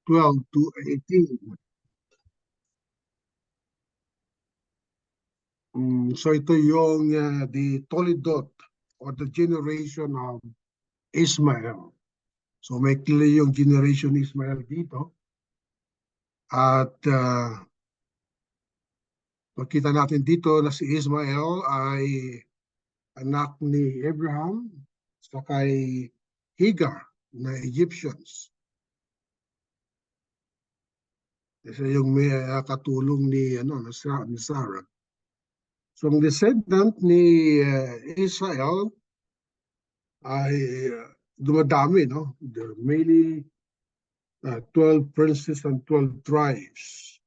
12 to 18. So ito yung the Toledot or the generation of Ismael. So may clear yung generation Ismael dito. At makita natin dito na si Ismael ay anak ni Abraham sa kay Hagar na Egyptians. Kasi yung may katulong ni Sarah. So ang descendant ni Israel ay dumadami, no? There are mainly 12 princes and 12 tribes.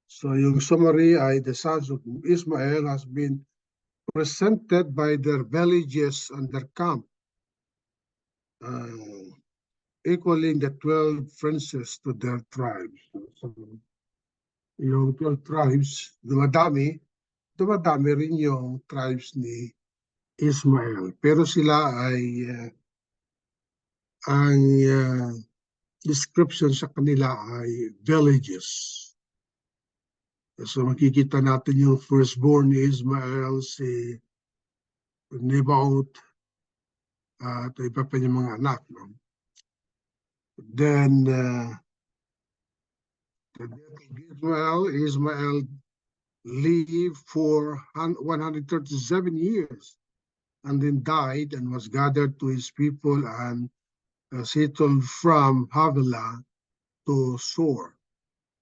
So yung summary ay the sons of Ismael has been presented by their villages and their camp, equaling the 12 princes to their tribes. So yung 12 tribes, dumadami rin yung tribes ni Ismael. Pero sila ay ang description sa kanila ay villages. So makikita natin yung firstborn ni Ismael, si Nebaot, at iba pa yung mga anak. No? Then, the death of Ismael lived for 137 years and then died and was gathered to his people and settled from Havilah to Shur,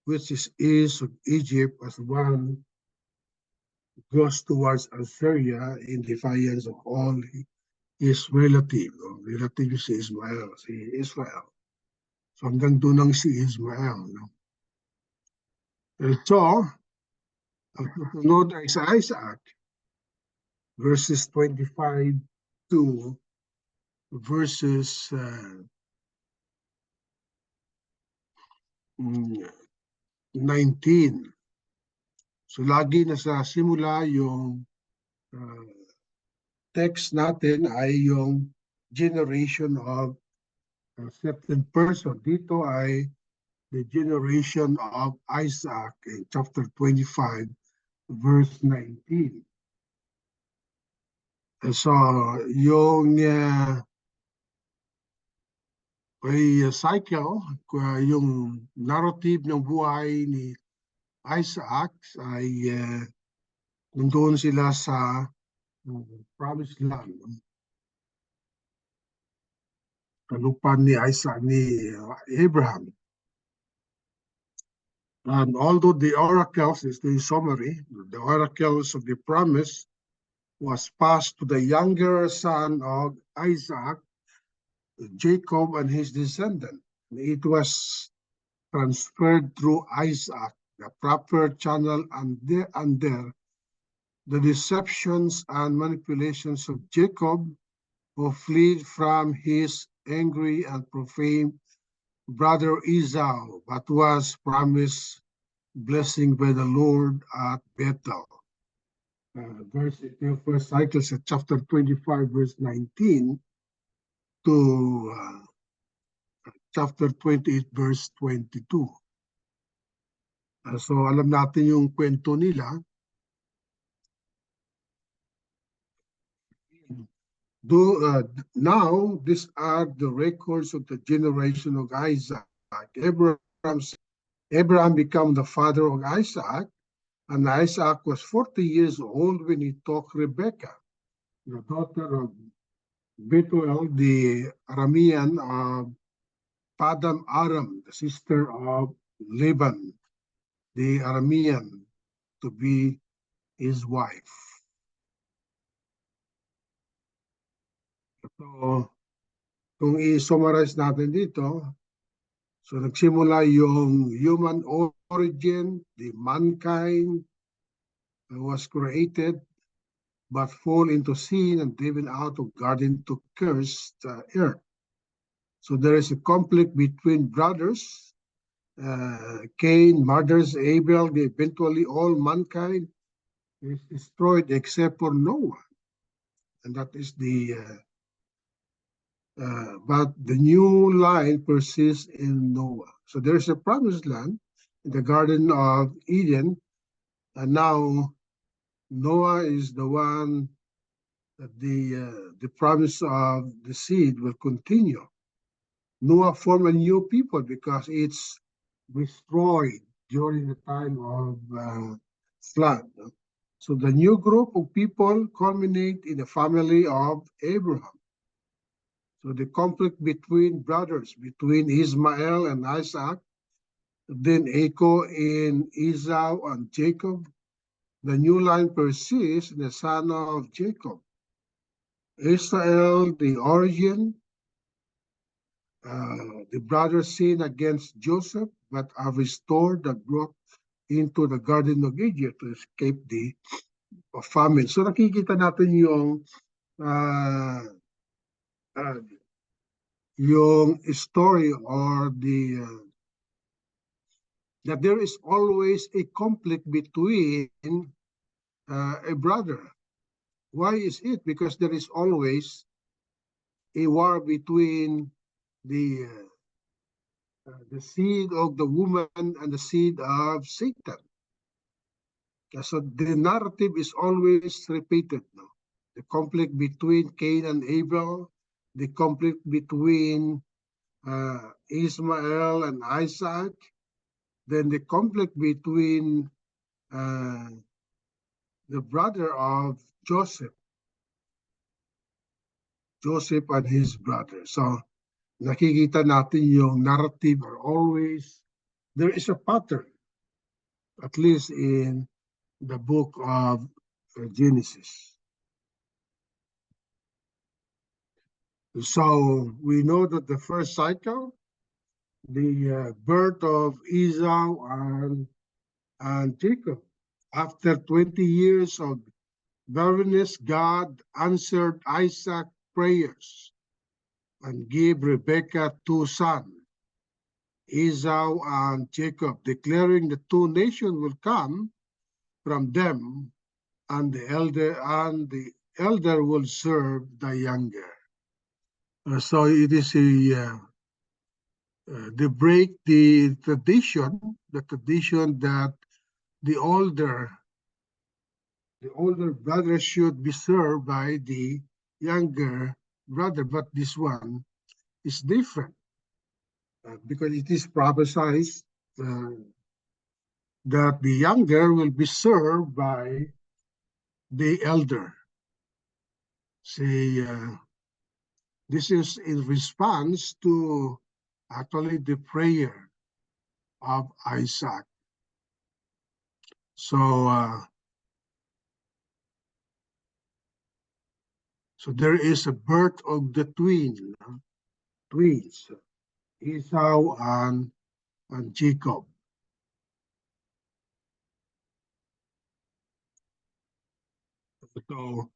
which is east of Egypt, as one goes towards Assyria in defiance of all his relatives. No? Relatives si Israel. So hanggang doon ang si Ismael. No? So, ang susunod ay sa Isaac, verses 25 to verses 19. So lagi nasa simula yung text natin ay yung generation of a certain person. Dito ay the generation of Isaac in chapter 25, verse 19. So yung may cycle, yung narrative ng buhay ni Isaac ay nandun sila sa promised land. Kalupan ni Isaac, ni Abraham. And although the oracles, is the summary, the oracles of the promise was passed to the younger son of Isaac, Jacob and his descendant. It was transferred through Isaac, the proper channel, and there the deceptions and manipulations of Jacob, who fled from his angry and profane brother Esau, but was promised blessing by the Lord at Bethel. Verse first cycles at chapter 25, verse 19 to chapter 28, verse 22. So alam natin yung kwento nila. Now, these are the records of the generation of Isaac. Abraham became the father of Isaac, and Isaac was 40 years old when he took Rebekah, the daughter of Bethuel, the Aramean of Paddan Aram, the sister of Laban, the Aramean, to be his wife. So, kung i-summarize natin dito, so nagsimula yung human origin, the mankind was created but fall into sin and driven out of garden to curse the earth. So there is a conflict between brothers. Cain murders Abel. Eventually all mankind is destroyed except for Noah. And that is the but the new line persists in Noah. So there's a promised land in the Garden of Eden, and now Noah is the one that the promise of the seed will continue. Noah formed a new people because it's destroyed during the time of flood. So the new group of people culminate in the family of Abraham. So the conflict between brothers, between Ismael and Isaac, then echo in Esau and Jacob. The new line persists in the son of Jacob. Israel, the origin, the brothers sin against Joseph, but are restored and brought into the Garden of Egypt to escape the famine. So nakikita natin uh, uh, yung story or that there is always a conflict between a brother. Why is it? Because there is always a war between the seed of the woman and the seed of Satan. So the narrative is always repeated. No? The conflict between Cain and Abel, the conflict between Ismael and Isaac, then the conflict between the brother of Joseph and his brother. So nakikita natin yung narrative are always, there is a pattern, at least in the book of Genesis. So we know that the first cycle, the birth of Esau and Jacob, after 20 years of barrenness, God answered Isaac's prayers and gave Rebekah two sons, Esau and Jacob, declaring the two nations will come from them, and the elder will serve the younger. So it is they break the tradition that the older brother should be served by the younger brother, but this one is different because it is prophesied that the younger will be served by the elder. See, this is in response to actually the prayer of Isaac. So, so there is a birth of the twins, Esau and Jacob. So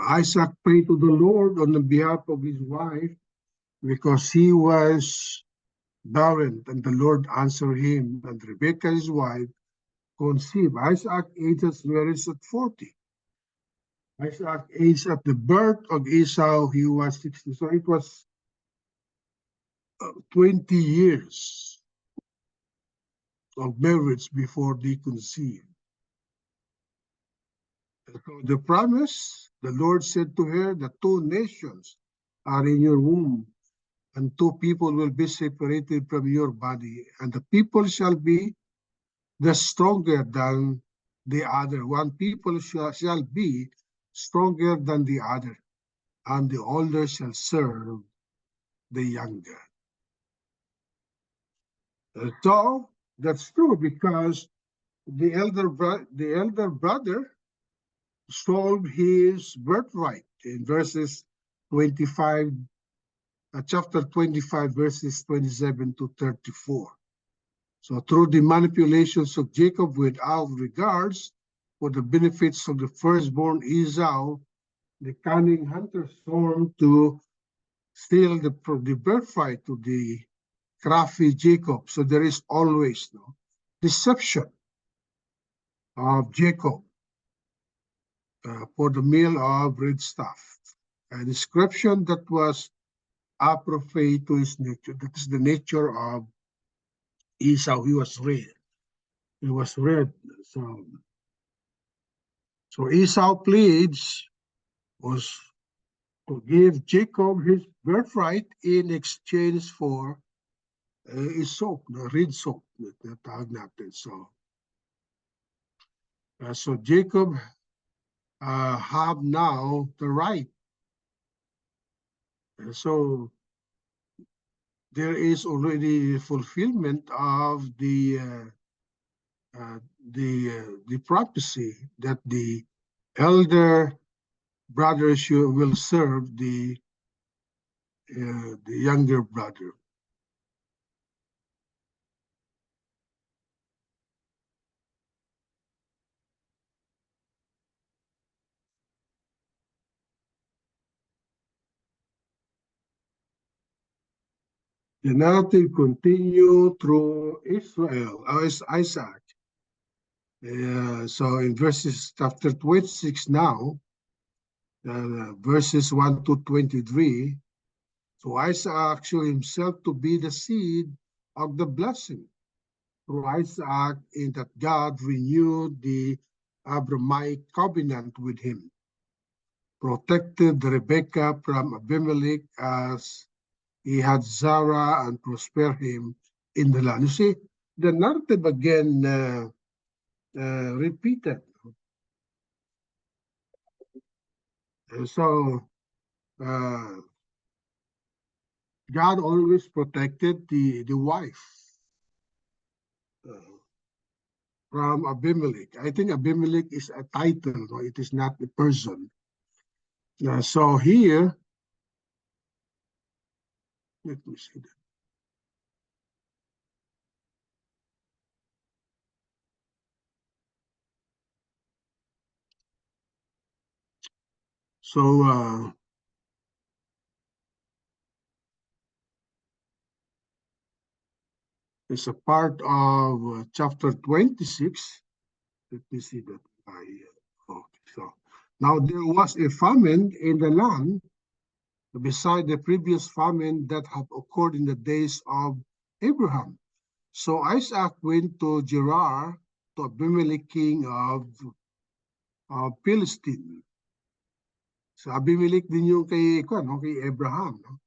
Isaac prayed to the Lord on the behalf of his wife because he was barren, and the Lord answered him, and Rebekah, his wife, conceived. Isaac aged as marriage at 40. Isaac aged at the birth of Esau, he was 60. So it was 20 years of marriage before they conceived. So the promise, the Lord said to her, the two nations are in your womb, and two people will be separated from your body, and the people shall be the stronger than the other. One people shall be stronger than the other, and the older shall serve the younger. So that's true because the elder brother sold his birthright in verses 25, chapter 25, verses 27 to 34. So through the manipulations of Jacob without regards for the benefits of the firstborn Esau, the cunning hunter sworn to steal the birthright to the crafty Jacob. So there is always no deception of Jacob for the meal of red stuff. A description that was aprophe to his nature. That is the nature of Esau. He was red. He was red. So Esau pleads was to give Jacob his birthright in exchange for his soap, the red soap na tawag natin. So Jacob have now the right. So there is already fulfillment of the prophecy that the elder brothers will serve the younger brother. The narrative continue through Israel, as Isaac. So in verses chapter 26 now, verses 1 to 23, so Isaac showed himself to be the seed of the blessing through Isaac, in that God renewed the Abrahamic covenant with him, protected Rebekah from Abimelech as he had Zara, and prospered him in the land. You see, the narrative again repeated. So God always protected the wife from Abimelech. I think Abimelech is a title, no? It is not a person. So here, let me see that. So it's a part of chapter 26. Let me see that. Okay, so now there was a famine in the land beside the previous famine that had occurred in the days of Abraham. So Isaac went to Gerar, to Abimelech, king of Philistine. So Abimelech din yung kay Abraham. No?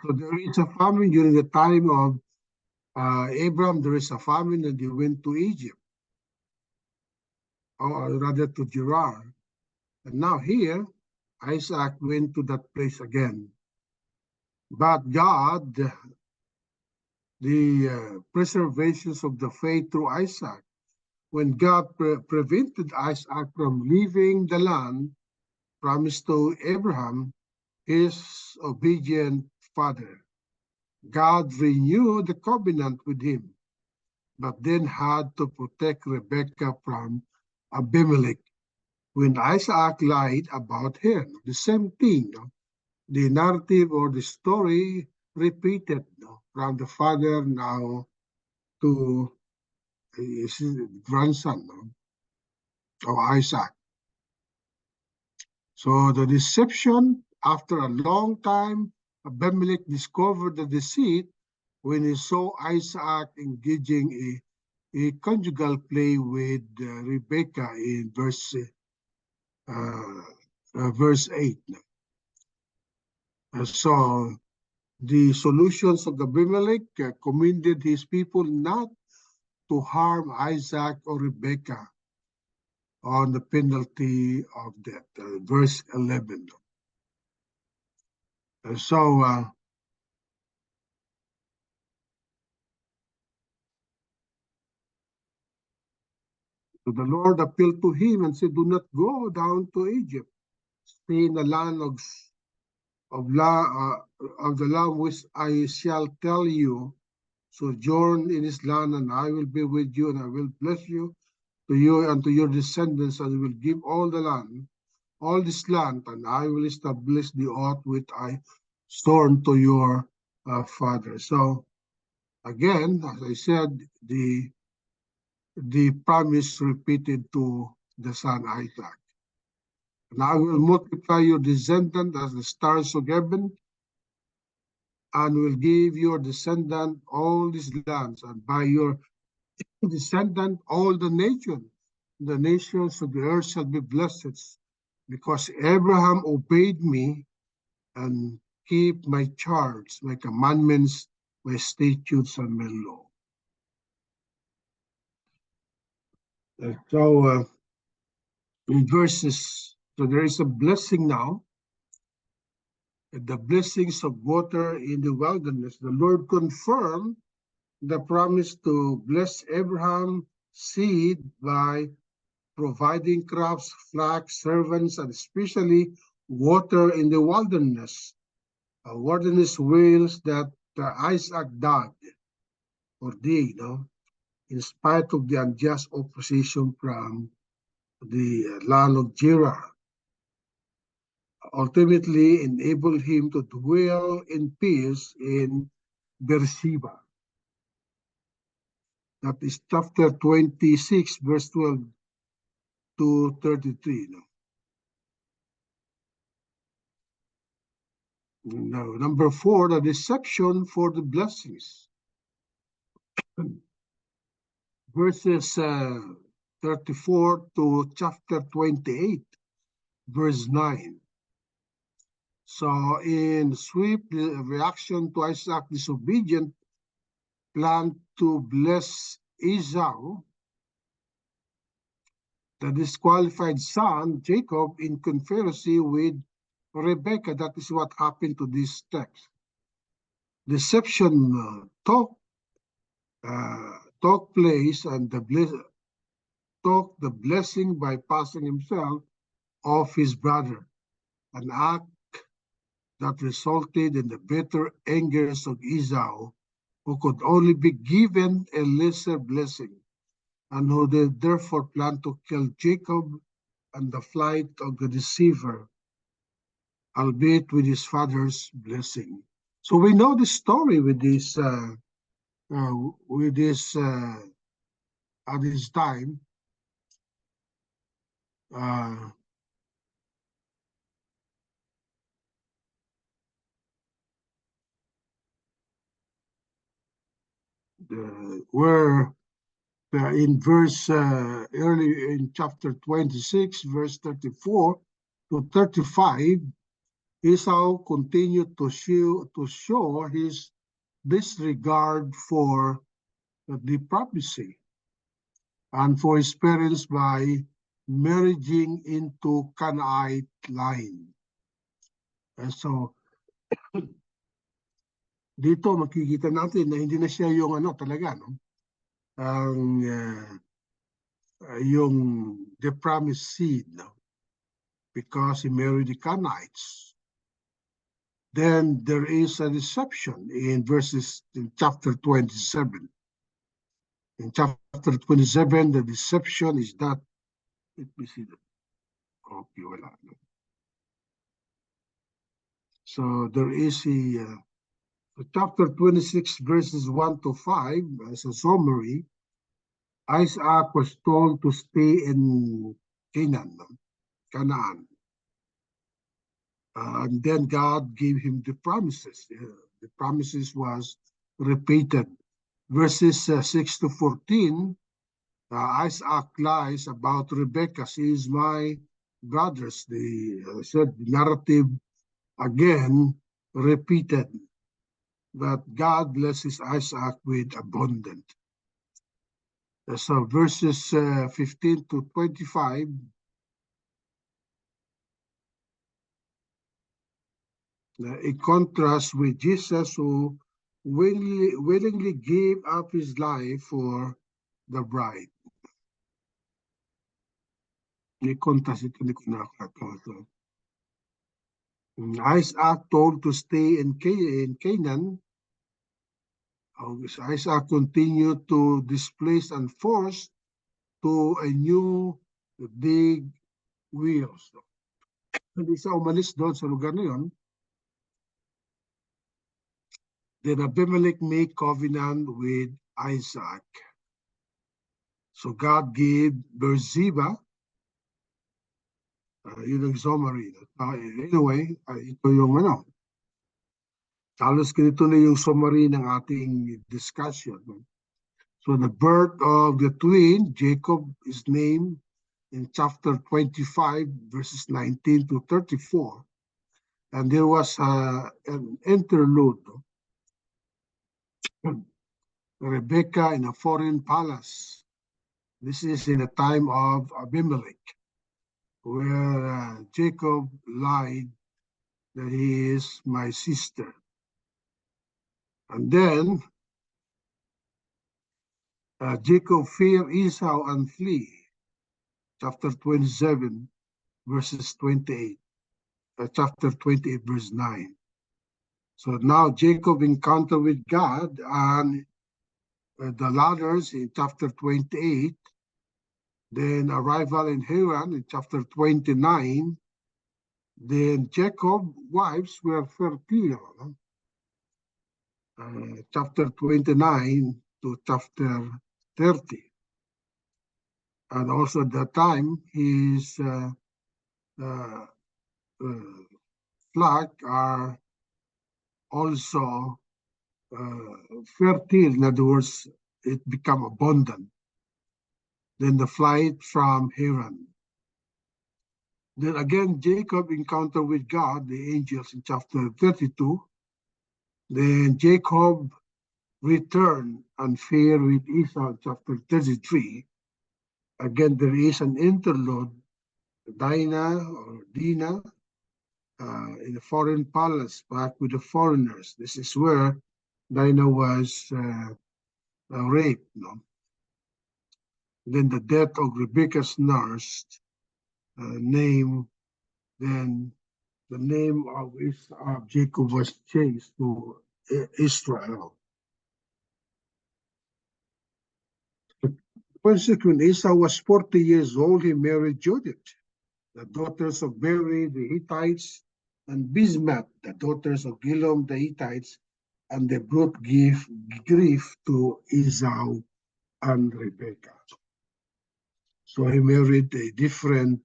So there is a famine during the time of Abraham. There is a famine, and they went to Egypt, or rather to Gerar. And now here, Isaac went to that place again. But God, the preservations of the faith through Isaac, when God prevented Isaac from leaving the land promised to Abraham, his obedient father, God renewed the covenant with him, but then had to protect Rebekah from Abimelech when Isaac lied about her. The same thing, no? The narrative or the story repeated, no? From the father now to his grandson, no? Of Isaac. So the deception, after a long time, Abimelech discovered the deceit when he saw Isaac engaging a conjugal play with Rebekah in verse 8. So the solutions of Abimelech commended his people not to harm Isaac or Rebekah on the penalty of death. Verse 11. So the Lord appealed to him and said, "Do not go down to Egypt. Stay in the land of the land which I shall tell you. Sojourn in his land, and I will be with you, and I will bless you and to your descendants, and I will give all this land, and I will establish the oath which I sworn to your father." So again, as I said, the promise repeated to the son Isaac. And I will multiply your descendant as the stars of heaven, and will give your descendant all these lands, and by your descendant all the nations of the earth shall be blessed, because Abraham obeyed me and keep my charge, my commandments, my statutes, and my law. So in verses, so there is a blessing now, the blessings of water in the wilderness. The Lord confirmed the promise to bless Abraham's seed by providing crops, flocks, servants, and especially water in the wilderness. Wilderness wells that Isaac dug or dig, in spite of the unjust opposition from the land of Gerar, ultimately enabled him to dwell in peace in Beersheba. That is chapter 26, verse 12 to 33. Now, number 4, the deception for the blessings. Verses 34 to chapter 28, verse 9. So in swift reaction to Isaac's disobedient plan to bless Esau, the disqualified son, Jacob, in conspiracy with Rebekah. That is what happened to this text. Deception took place, and took the blessing by passing himself off his brother, an act that resulted in the bitter angers of Esau, who could only be given a lesser blessing, and who did therefore plan to kill Jacob and the flight of the deceiver, albeit with his father's blessing. So we know the story with this at this time. Where in verse early in chapter 26, verse 34 to 35, Esau continued to show his disregard for the prophecy and for his parents by marrying into Canaanite line. And so dito makikita natin na hindi na siya yung talaga, ang yung the promised seed, because he married the Canaanites. Then there is a deception in chapter 27. In chapter 27, the deception is that, let me see that. Okay, wala. So there is chapter 26, verses 1 to 5, as a summary. Isaac was told to stay in Canaan. And then God gave him the promises. The promises was repeated. Verses 6 to 14, Isaac lies about Rebekah. She is my brothers. The narrative again repeated that God blesses Isaac with abundant. So verses 15 to 25, in contrast with Jesus, who willingly gave up his life for the bride. Isaac told to stay in Canaan. Isaac continued to displace and force to a new big wheels. Hindi siya umalis doon sa lugar na yun. Then Abimelech made covenant with Isaac. So God gave Beersheba Yun ang summary. Anyway, ito yung halos ganito na yung summary ng ating discussion. So the birth of the twin, Jacob, is named in chapter 25, verses 19 to 34. And there was an interlude. Rebecca in a foreign palace. This is in the time of Abimelech, where Jacob lied that he is my sister. And then Jacob feared Esau and flee. Chapter 27, verses 28. Chapter 28, verse 9. So now Jacob encountered with God, and the ladders in chapter 28, then arrival in Haran in chapter 29, then Jacob's wives were fertile. Chapter 29 to chapter 30. And also at that time, his flock are also fertile. In other words, it become abundant. Then the flight from Haran. Then again, Jacob encountered with God, the angels, in chapter 32. Then Jacob returned and fared with Esau in chapter 33. Again, there is an interlude, Dinah or Dinah, in a foreign palace, back with the foreigners. This is where Dinah was raped. Then the death of Rebekah's nurse, then the name of Jacob was changed to Israel. When Esau was 40 years old, he married Judith, the daughters of Beri, the Hittites, and Bismath, the daughters of Gilom, the Hittites, and they brought grief to Esau and Rebekah. So he married a different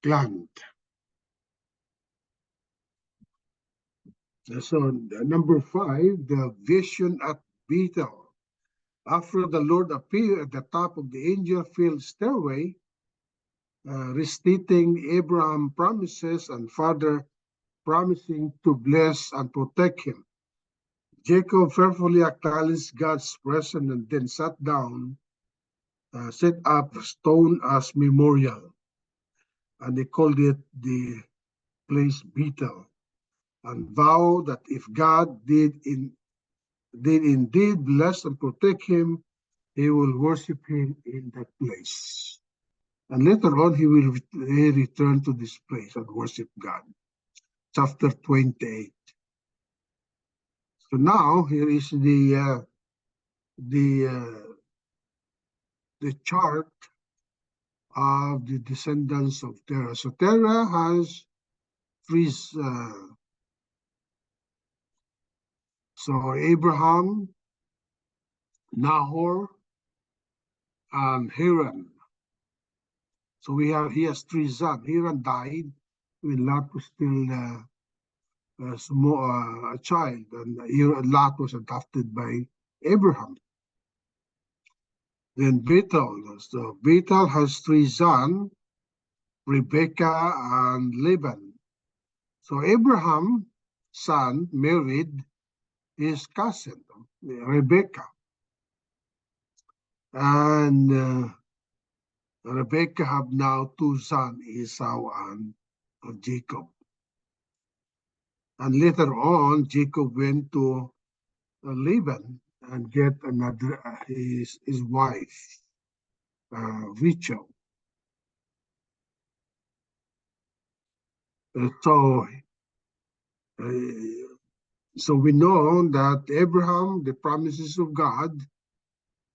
clan. So number 5, the vision at Bethel. After the Lord appeared at the top of the angel-filled stairway, restating Abraham's promises and further promising to bless and protect him, Jacob fearfully acknowledged God's presence and then sat down, set up a stone as memorial, and they called it the place Bethel, and vowed that if God did indeed bless and protect him, he will worship him in that place. And later on, he will return to this place and worship God. Chapter 28. So now here is the chart of the descendants of Terah. So Terah has three. So Abraham, Nahor, and Haran. So he has three sons. Haran died when Lot was still a child, and Lot was adopted by Abraham. Then Bethel. So Bethel has three sons, Rebekah and Laban. So Abraham's son married his cousin, Rebekah. And Rebekah have now two sons, Esau and Jacob. And later on, Jacob went to Laban and get another his wife, Rachel. So we know that Abraham, the promises of God,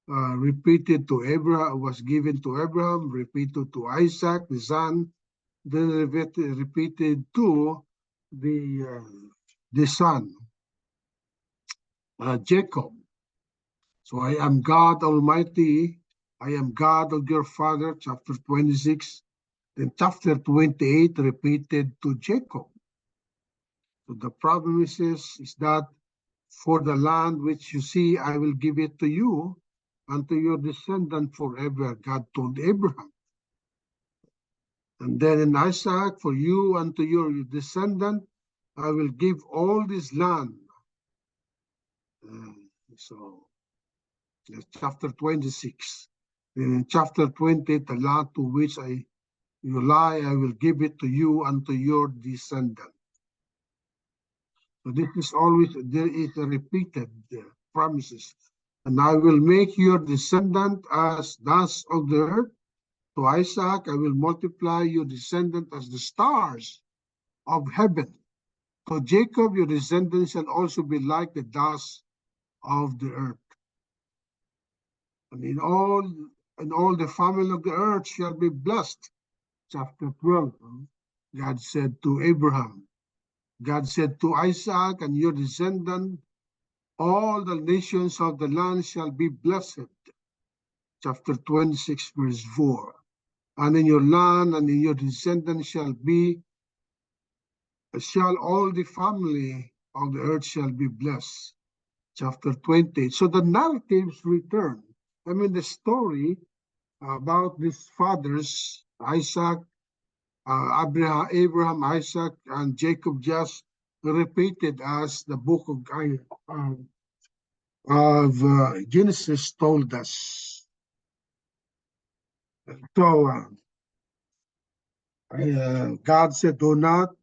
repeated to Abraham, was given to Abraham, repeated to Isaac, the son, then repeated to the son, Jacob. So I am God Almighty, I am God of your father, chapter 26, Then chapter 28 repeated to Jacob. So the promises is that for the land which you see, I will give it to you and to your descendant forever, God told Abraham. And then in Isaac, for you and to your descendant, I will give all this land. So that's chapter 26. Then in chapter 20, the land to which you lie, I will give it to you and to your descendant. So this is always, there is a repeated promises. And I will make your descendant as dust of the earth. To Isaac, I will multiply your descendant as the stars of heaven. To Jacob, your descendants shall also be like the dust of the earth. And in all the family of the earth shall be blessed. Chapter 12, God said to Abraham, God said to Isaac and your descendant, all the nations of the land shall be blessed. Chapter 26, verse 4. And in your land and in your descendants shall all the family of the earth shall be blessed. Chapter 20. So the narratives return. I mean, the story about these fathers, Isaac, Abraham, Isaac, and Jacob, just repeated as the book of Genesis told us. So God said, do not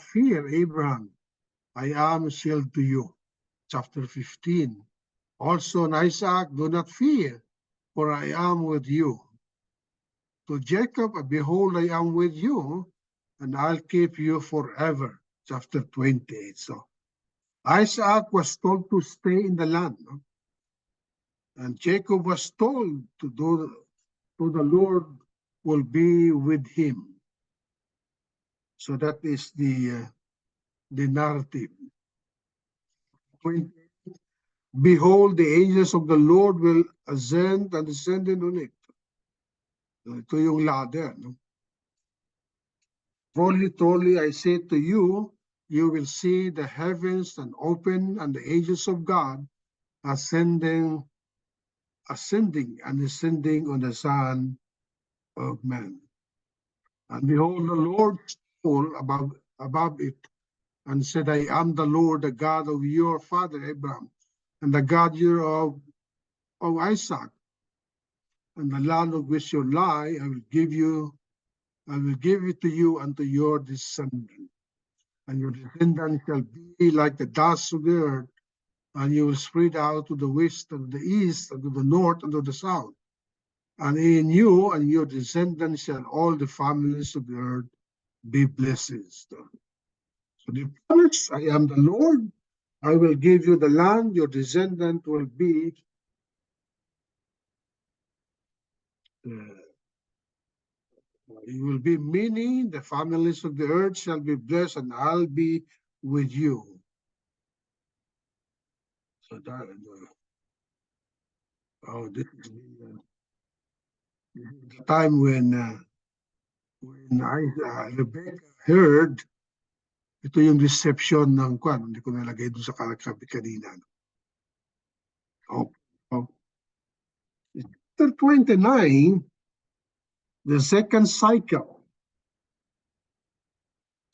fear, Abraham. I am shield to you. Chapter 15. Also in Isaac, do not fear, for I am with you. To Jacob, behold, I am with you, and I'll keep you forever. Chapter 28. So Isaac was told to stay in the land, and Jacob was told to the Lord will be with him. So that is the narrative. Behold, the angels of the Lord will ascend and descend on it. Ito yung ladder. No? Truly, truly, I say to you, you will see the heavens and open and the angels of God ascending and descending on the Son of Man. And behold, the Lord stood above it and said, I am the Lord, the God of your father Abraham, and the God of Isaac. And the land of which you lie, I will give it to you and to your descendant. And your descendant shall be like the dust of the earth, and you will spread out to the west and the east and to the north and to the south. And in you and your descendants shall all the families of the earth be blessed. So the promise, I am the Lord, I will give you the land, your descendant will be you will be many, the families of the earth shall be blessed, and I'll be with you. So that, this is the time when Rebecca heard, ito yung deception ng kwan, hindi ko nalagay doon sa sabi kanina. Chapter 29, the second cycle.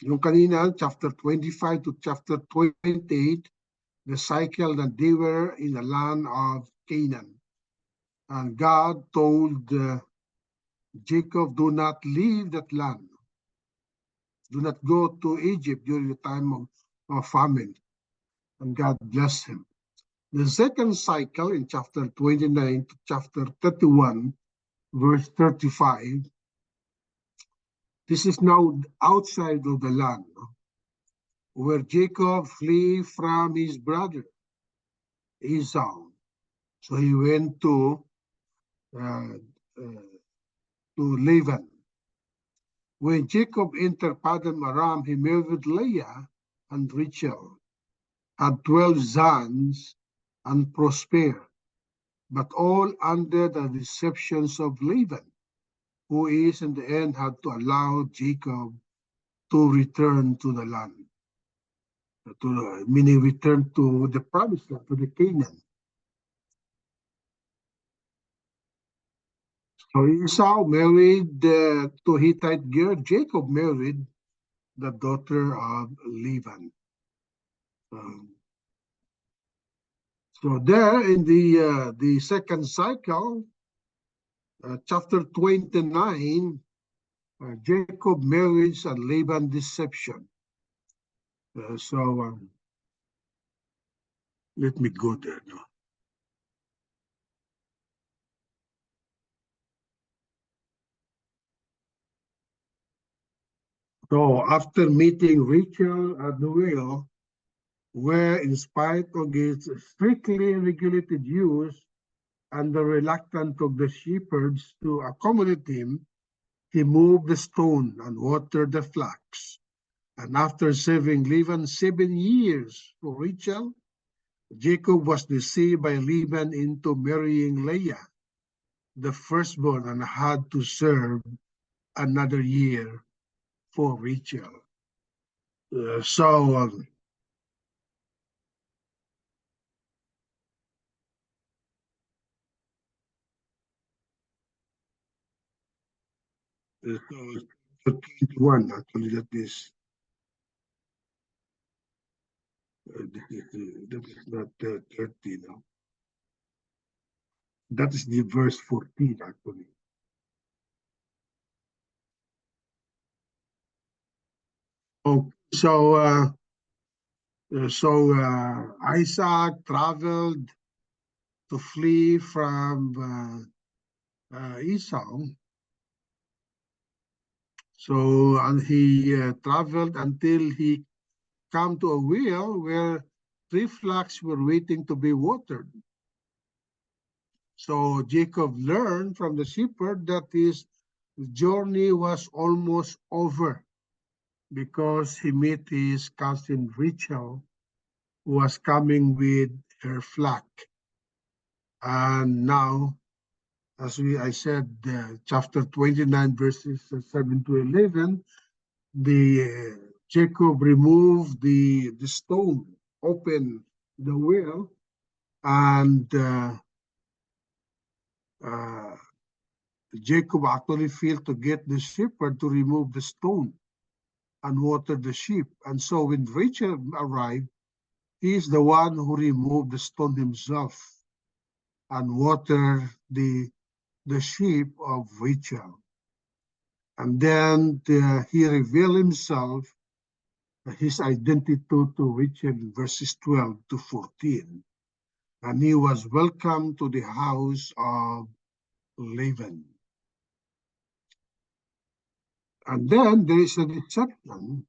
Yung kanina, chapter 25 to chapter 28, the cycle that they were in the land of Canaan. And God told Jacob, do not leave that land. Do not go to Egypt during the time of famine. And God blessed him. The second cycle in chapter 29 to chapter 31, verse 35, this is now outside of the land, where Jacob flee from his brother Esau. So he went to Laban. When Jacob entered Paddan Aram, he married with Leah and Rachel, had 12 sons, and prospered, but all under the deceptions of Laban. who is in the end had to allow Jacob to return to the land, meaning return to the promised land, to the Canaan. So Esau married to Hittite girl. Jacob married the daughter of Laban. So there in the second cycle, chapter 29, Jacob marriage and Laban deception. So let me go there now. So after meeting Rachel at Noel, where in spite of its strictly regulated use and the reluctance of the shepherds to accommodate him, he moved the stone and watered the flax. And after serving Laban 7 years for Rachel, Jacob was deceived by Laban into marrying Leah, the firstborn, and had to serve another year for Rachel. So So 21 actually that is that is not 30 now. That is the verse 14 actually. Oh, so Isaac traveled to flee from Esau. So and he traveled until he come to a well where 3 flax were waiting to be watered. So Jacob learned from the shepherd that his journey was almost over because he met his cousin Rachel, who was coming with her flock. And now, as I said, chapter 29, verses 7 to 11, Jacob removed the stone, opened the well, and Jacob actually failed to get the shepherd to remove the stone and water the sheep. And so when Rachel arrived, he is the one who removed the stone himself and watered the sheep of Rachel. And then he revealed himself, his identity to Rachel in verses 12 to 14. And he was welcomed to the house of Laban. And then there is a deception.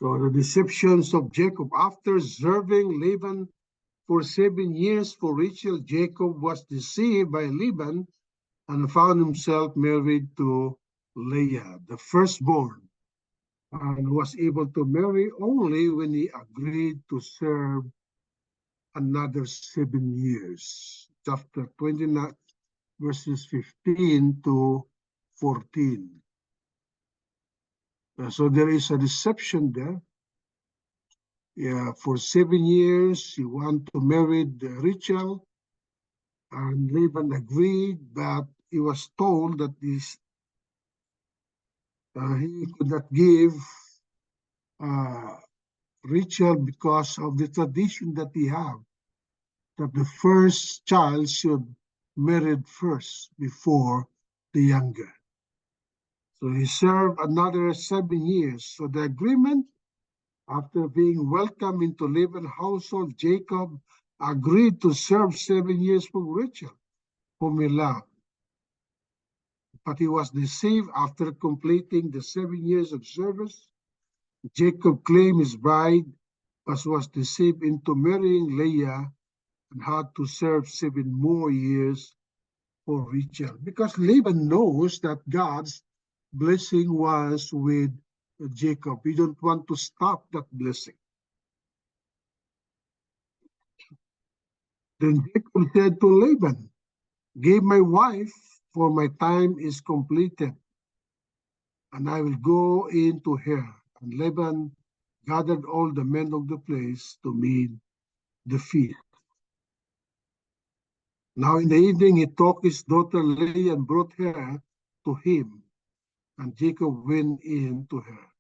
So the deceptions of Jacob. After serving Laban for 7 years for Rachel, Jacob was deceived by Laban and found himself married to Leah, the firstborn, and was able to marry only when he agreed to serve another 7 years. Chapter 29, verses 15 to 14. So there is a deception there. Yeah, for 7 years, he wanted to marry Rachel, and Laban agreed, but he was told that he could not give Rachel because of the tradition that he have, that the first child should marry first before the younger. So he served another 7 years. So the agreement, after being welcomed into Laban's household, Jacob agreed to serve 7 years for Rachel, whom he loved. But he was deceived after completing the 7 years of service. Jacob claimed his bride, but was deceived into marrying Leah and had to serve 7 more years for Rachel, because Laban knows that God's blessing was with Jacob. He don't want to stop that blessing. Then Jacob said to Laban, "Give my wife, for my time is completed, and I will go in to her." And Laban gathered all the men of the place to meet the feast. Now in the evening he took his daughter Leah and brought her to him, and Jacob went in to her.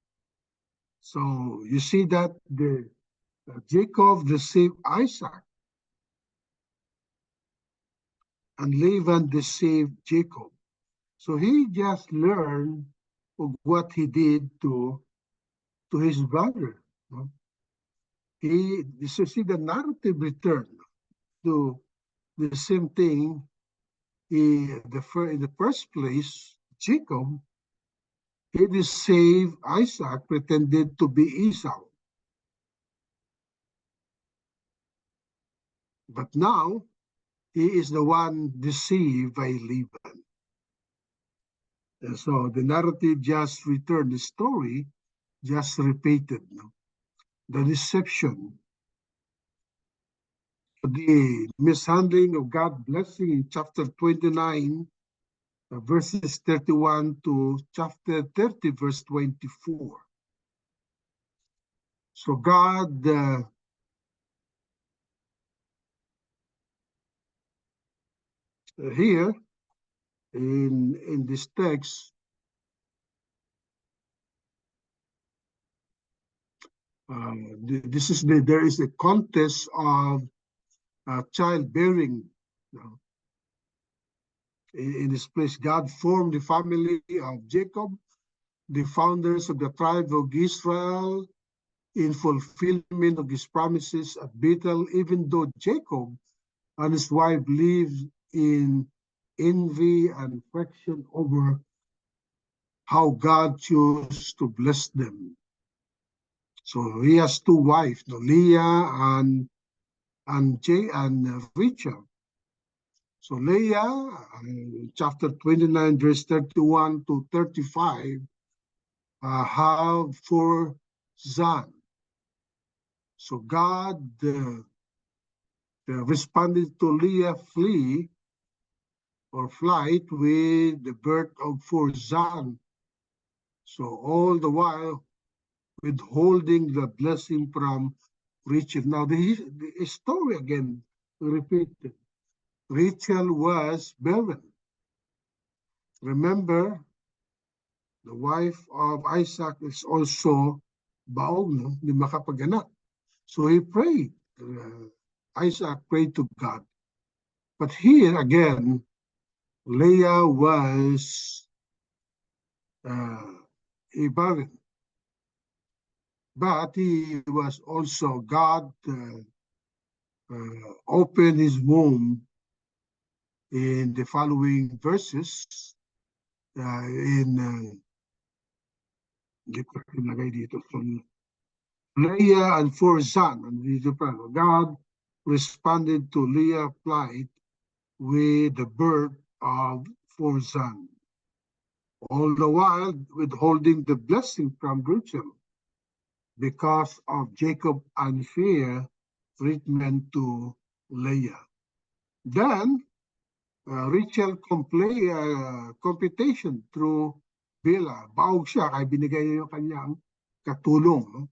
So you see that Jacob deceived Isaac, and Laban deceived Jacob. So he just learned of what he did to his brother. You see the narrative return to the same thing. In the first place, Jacob, he deceived Isaac, pretended to be Esau. But now, he is the one deceived by Laban. And so the narrative just returned, the story just repeated. The deception, the mishandling of God's blessing in chapter 29, verses 31 to chapter 30, verse 24. So God here in this text, there is a contest of childbearing. In this place, God formed the family of Jacob, the founders of the tribe of Israel, in fulfillment of his promises at Bethel, even though Jacob and his wife lived in envy and friction over how God chose to bless them. So he has two wives, Leah and Rachel. So Leah, chapter 29, verse 31 to 35, have 4 sons. So God responded to Leah's flight with the birth of 4 sons. So all the while withholding the blessing from Rachel. Now the story again repeated. Rachel was barren. Remember, the wife of Isaac is also baog, no? Hindi makapaganak. So he prayed. Isaac prayed to God. But here again, Leah was a barren. But he was also, God opened his womb in the following verses. Leah and 4 sons. God responded to Leah's plight with the birth of 4 sons, all the while withholding the blessing from Rachel because of Jacob's unfair treatment to Leah. Then Rachel computation through Bila. Baog siya, kaya binigay niya yung kanyang katulong. No?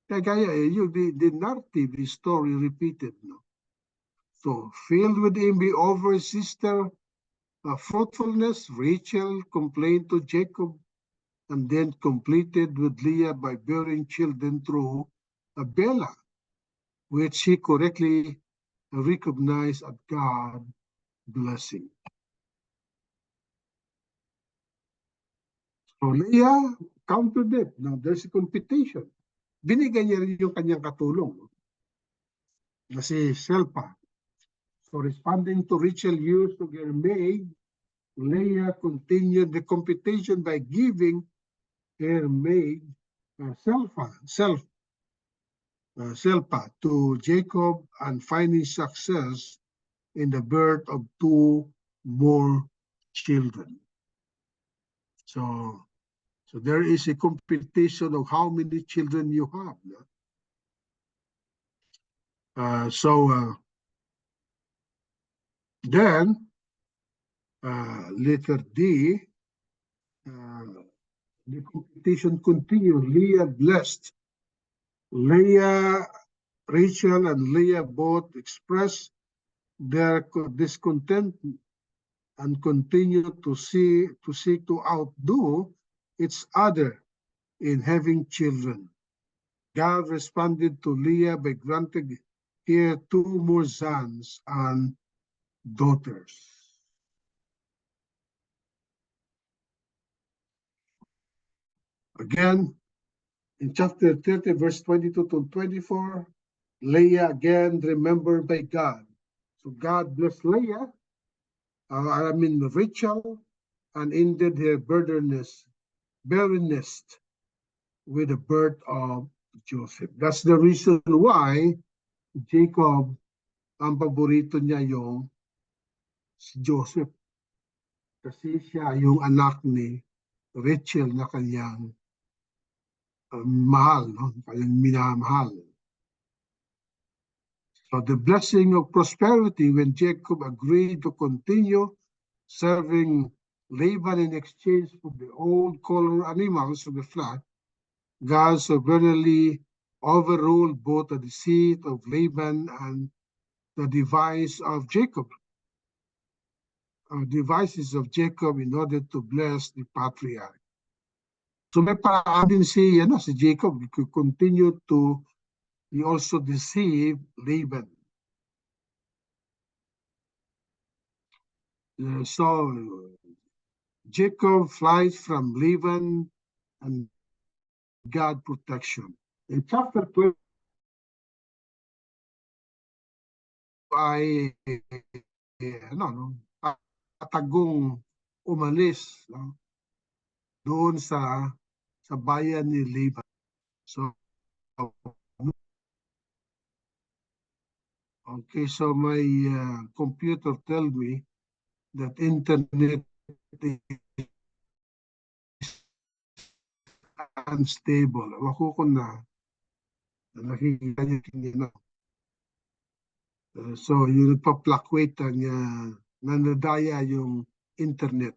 Kaya the narrative, the story repeated. No? So, filled with envy over his sister fruitfulness, Rachel complained to Jacob and then completed with Leah by bearing children through Bela, which he correctly recognized as God's blessing. So Leah countered it. Now there's a competition. Binigay niya rin yung kanyang katulong. Na si Selpa. So responding to Rachel's use of her maid, Leah continued the competition by giving her maid Selpa to Jacob and finding success in the birth of 2 more children. So there is a competition of how many children you have. Then letter D, the competition continued. Leah blessed. Leah, Rachel, and Leah both expressed their discontent and continued to seek to outdo each other in having children. God responded to Leah by granting her 2 more sons and daughters. Again, in chapter 30, verse 22 to 24, Leah again remembered by God. So God blessed Leah, Rachel, and ended her barrenness with the birth of Joseph. That's the reason why Jacob, ang paborito niya yung si Joseph. Kasi siya yung anak ni Rachel na kanyang mahal, no? Kanyang minamahal. So the blessing of prosperity when Jacob agreed to continue serving Laban in exchange for the old color animals of the flock, God sovereignly overruled both the deceit of Laban and the devices of Jacob in order to bless the patriarch. So may paraan din si Jacob, he could continue to also deceive Laban. So Jacob flies from Laban and God protection. In chapter 12 ay patagong umalis, no? Doon sa bayan ni Laban. So okay, so my computer tell me that internet is unstable. Ako ko na nakikita niyo. So yung nagpa-fluctuate nanadaya yung internet.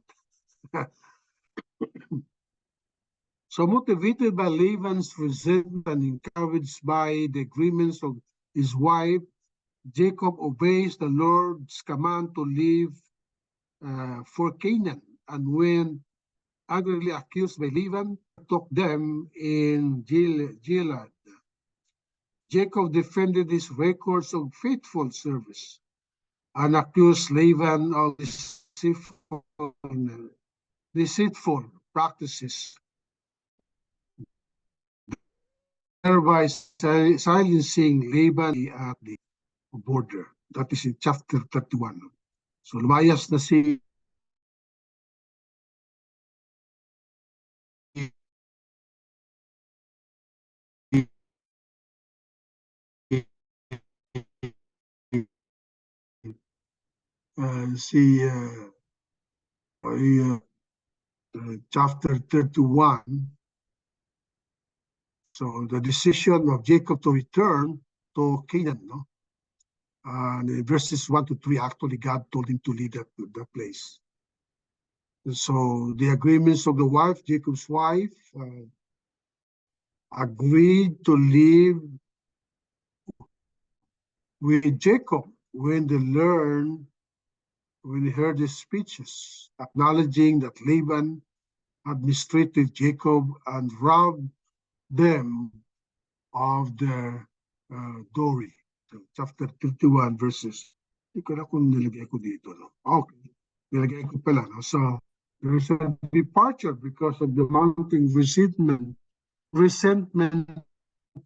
So motivated by Laban's resentment and encouraged by the agreements of his wife, Jacob obeys the Lord's command to leave for Canaan. And when angrily accused by Laban, took them in Gilead. Jacob defended his records of faithful service and accused Laban of deceitful practices, thereby silencing Laban at the border. That is in chapter 31. So lumayas na si chapter 31. So the decision of Jacob to return to Canaan, no? In verses 1 to 3, actually God told him to leave that place. So the agreements of the wife, Jacob's wife, agreed to live with Jacob when he heard his speeches, acknowledging that Laban had mistreated Jacob and robbed them of their dowry. So, chapter 31 verses. Hindi ko na kung nilagay ko dito. No? Okay, nilagay ko pala. No? So there is a departure because of the mounting resentment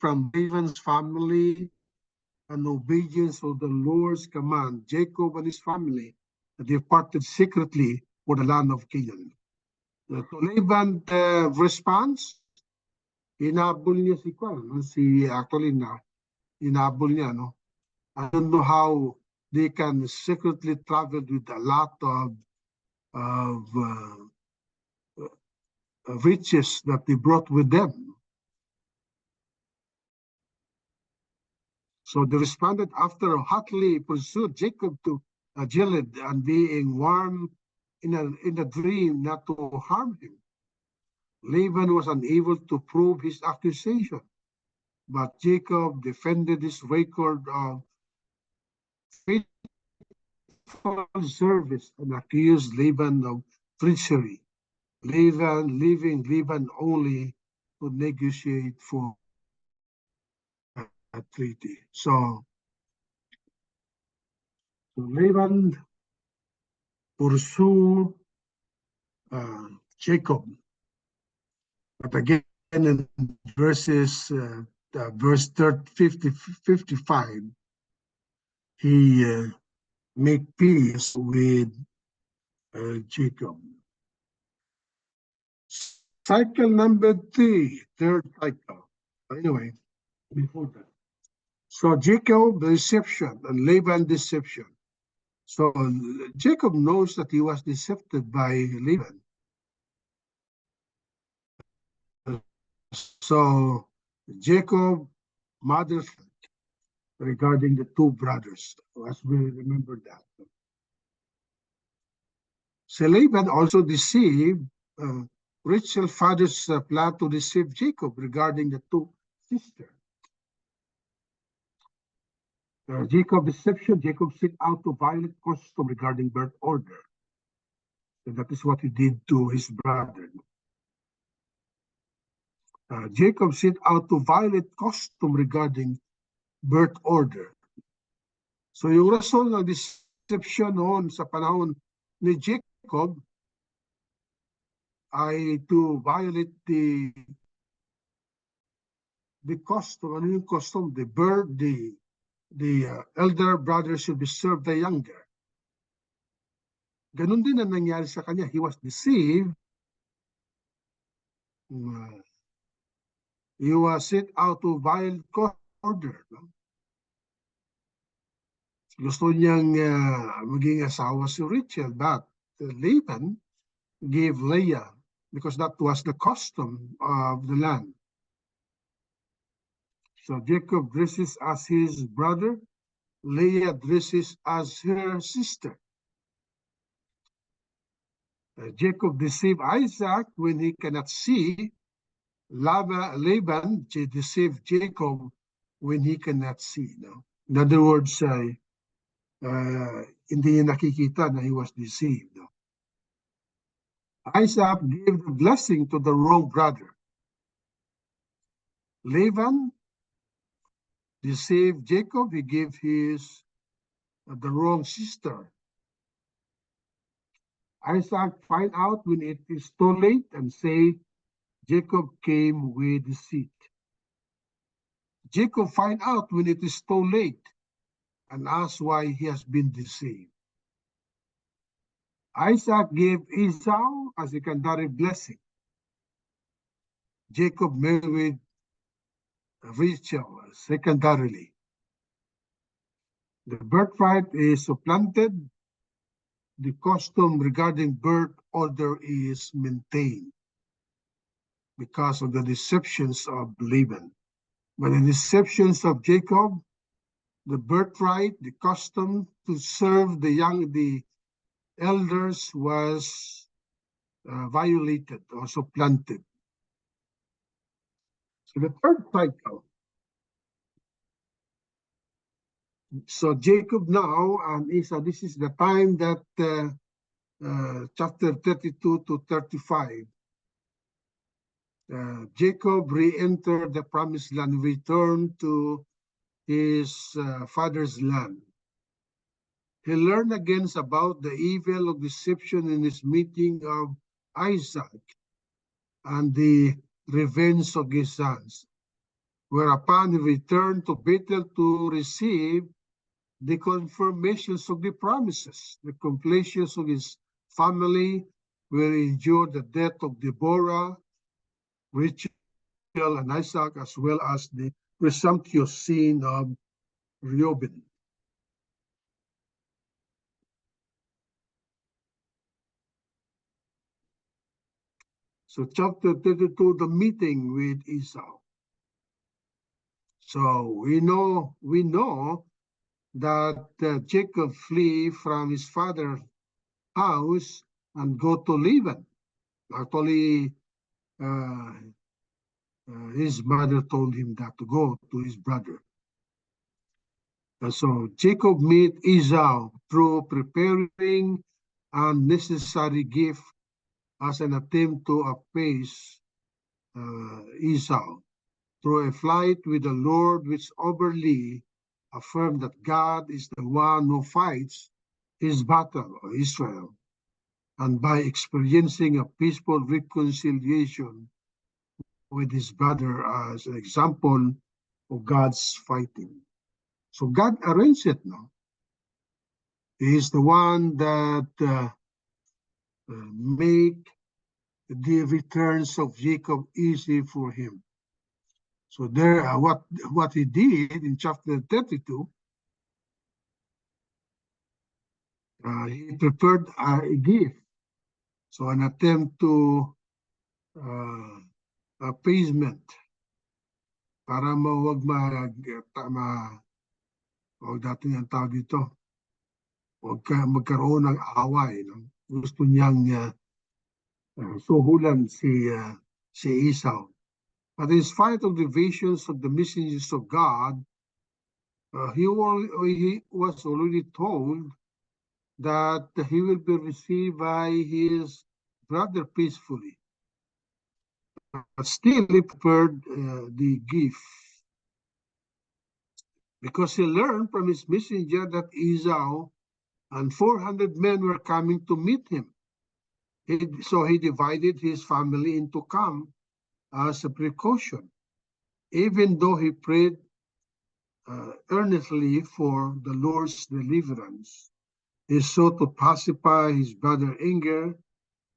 from Laban's family and obedience of the Lord's command. Jacob and his family departed secretly for the land of Canaan. To Laban response, inabol niya inabol niya, no? I don't know how they can secretly travel with a lot of riches that they brought with them. So they responded after hotly pursued Jacob to Gilead and being warned in a dream not to harm him. Laban was unable to prove his accusation, but Jacob defended his record of faithful service and accused Laban of treachery, leaving Laban only to negotiate for a treaty. So Laban pursued Jacob, but again in verse 55, he make peace with Jacob. Cycle number 3, third cycle. Anyway, before that. So Jacob deception and Laban deception. So Jacob knows that he was deceived by Laban. So Jacob mother regarding the two brothers, as we remember that. So Laban also deceived Rachel's father's plan to deceive Jacob regarding the two sisters. Jacob deception, Jacob set out to violate custom regarding birth order. So that is what he did to his brother. Jacob set out to violate custom regarding birth order. So yung rason ng deception noon sa panahon ni Jacob ay to violate the custom. Ano yung custom? The elder brother should be served the younger. Ganun din ang nangyari sa kanya. He was deceived. He was set out to violate order. No? Gusto niyang maging asawa si Rachel, but Laban gave Leah because that was the custom of the land. So Jacob dresses as his brother, Leah dresses as her sister. Jacob deceived Isaac when he cannot see. Laban deceived Jacob when he cannot see. No? In other words, hindi niya nakikita na he was deceived. No? Isaac gave the blessing to the wrong brother. Laban deceived Jacob. He gave the wrong sister. Isaac find out when it is too late and say, Jacob came with deceit. Jacob find out when it is too late and ask why he has been deceived. Isaac gave Esau a secondary blessing. Jacob married with Rachel secondarily. The birthright is supplanted. The custom regarding birth order is maintained because of the deceptions of Laban. But the deceptions of Jacob, the birthright, the custom to serve the elders was violated or supplanted. So the third cycle. So Jacob now and Esau, this is the time that chapter 32 to 35. Jacob re-entered the promised land, returned to his father's land. He learned again about the evil of deception in his meeting of Isaac and the revenge of his sons. Whereupon he returned to Bethel to receive the confirmations of the promises. The completions of his family will endure the death of Deborah, Rachel, and Isaac, as well as the presumptuous sin of Reuben. So chapter 32, the meeting with Esau. So we know that Jacob flee from his father's house and go to Laban. Actually, his mother told him that to go to his brother. And so Jacob meet Esau through preparing unnecessary gift as an attempt to appease Esau through a flight with the Lord, which overly affirmed that God is the one who fights his battle, Israel, and by experiencing a peaceful reconciliation with his brother as an example of God's fighting. So God arranged it now. He is the one that make the returns of Jacob easy for him. So there, what he did in chapter 32, he prepared a gift. So an attempt to appeasement para wag dating ang tao dito, magkaroon ng away. No? Gusto niyang suhulan si Esau. But in spite of the visions of the messengers of God, he was already told that he will be received by his brother peacefully. But still he prepared the gift because he learned from his messenger that Esau and 400 men were coming to meet him. So he divided his family into camp as a precaution, even though he prayed earnestly for the Lord's deliverance. He sought to pacify his brother anger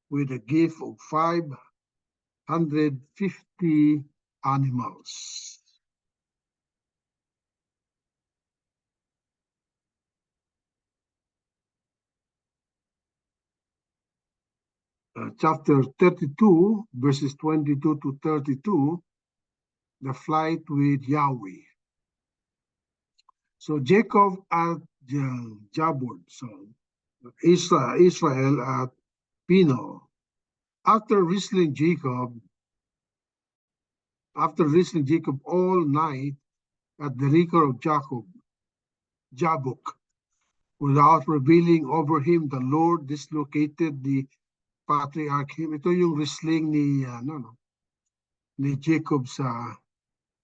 with a gift of 550 animals. Chapter 32, verses 22 to 32, the flight with Yahweh. So Jacob at Jabur, so Israel at Pino. After wrestling Jacob all night at the record of Jabuk, without revealing over him, the Lord dislocated the patriarch him. Ito yung wrestling ni Jacob sa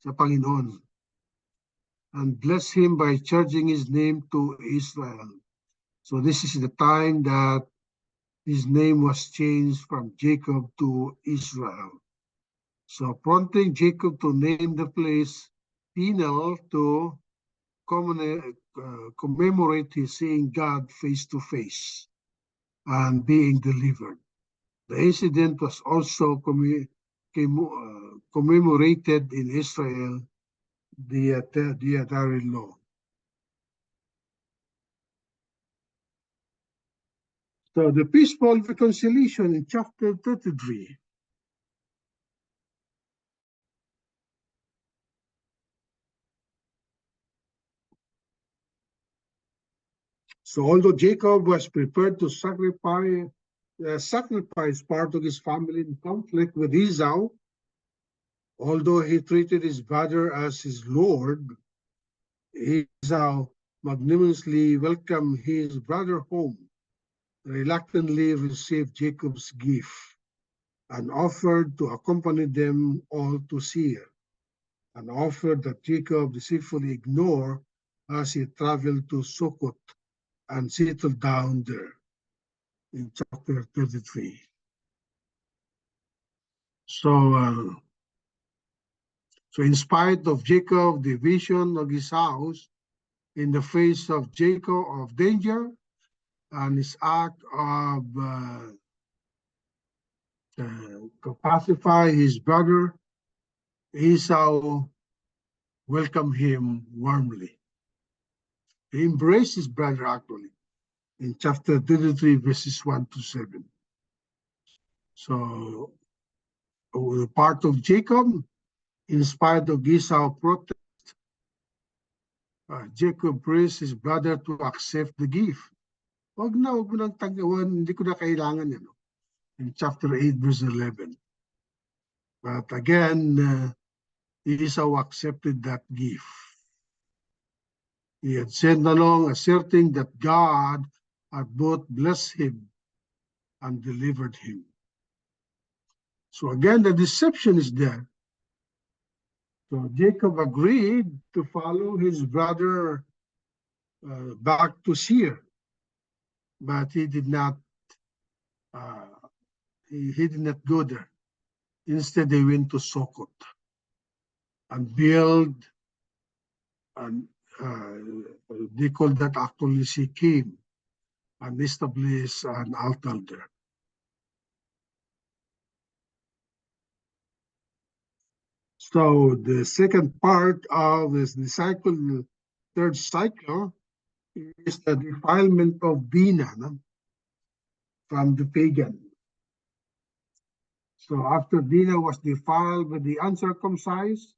Panginoon. And bless him by charging his name to Israel. So this is the time that his name was changed from Jacob to Israel. So prompting Jacob to name the place Peniel to commemorate his seeing God face to face and being delivered. The incident was also commemorated in Israel, the Adari law. So the peaceful reconciliation in chapter 33. So although Jacob was prepared to sacrifice part of his family in conflict with Esau, although he treated his brother as his lord, Esau magnanimously welcomed his brother home, reluctantly received Jacob's gift, and offered to accompany them all to Seir, an offer that Jacob deceitfully ignored as he traveled to Sukkot and settled down there in chapter 33. So in spite of Jacob's division of his house, in the face of Jacob of danger and his act of to pacify his brother, Esau welcomed him warmly. He embraced his brother actually in chapter 33, verses 1 to 7. So part of Jacob, in spite of Esau's protest, Jacob praised his brother to accept the gift. Wag mo nang tagawan, hindi ko na kailangan yan. In chapter 8, verse 11. But again, Esau accepted that gift. He had sent along asserting that God had both blessed him and delivered him. So again, the deception is there. So Jacob agreed to follow his brother back to Seir, but he did not. He did not go there. Instead, they went to Sokot and build, and they call that actually Sikkim, and establish an altar there. So the second part of this third cycle, is the defilement of Dinah, no? From the pagan. So after Dinah was defiled with the uncircumcised,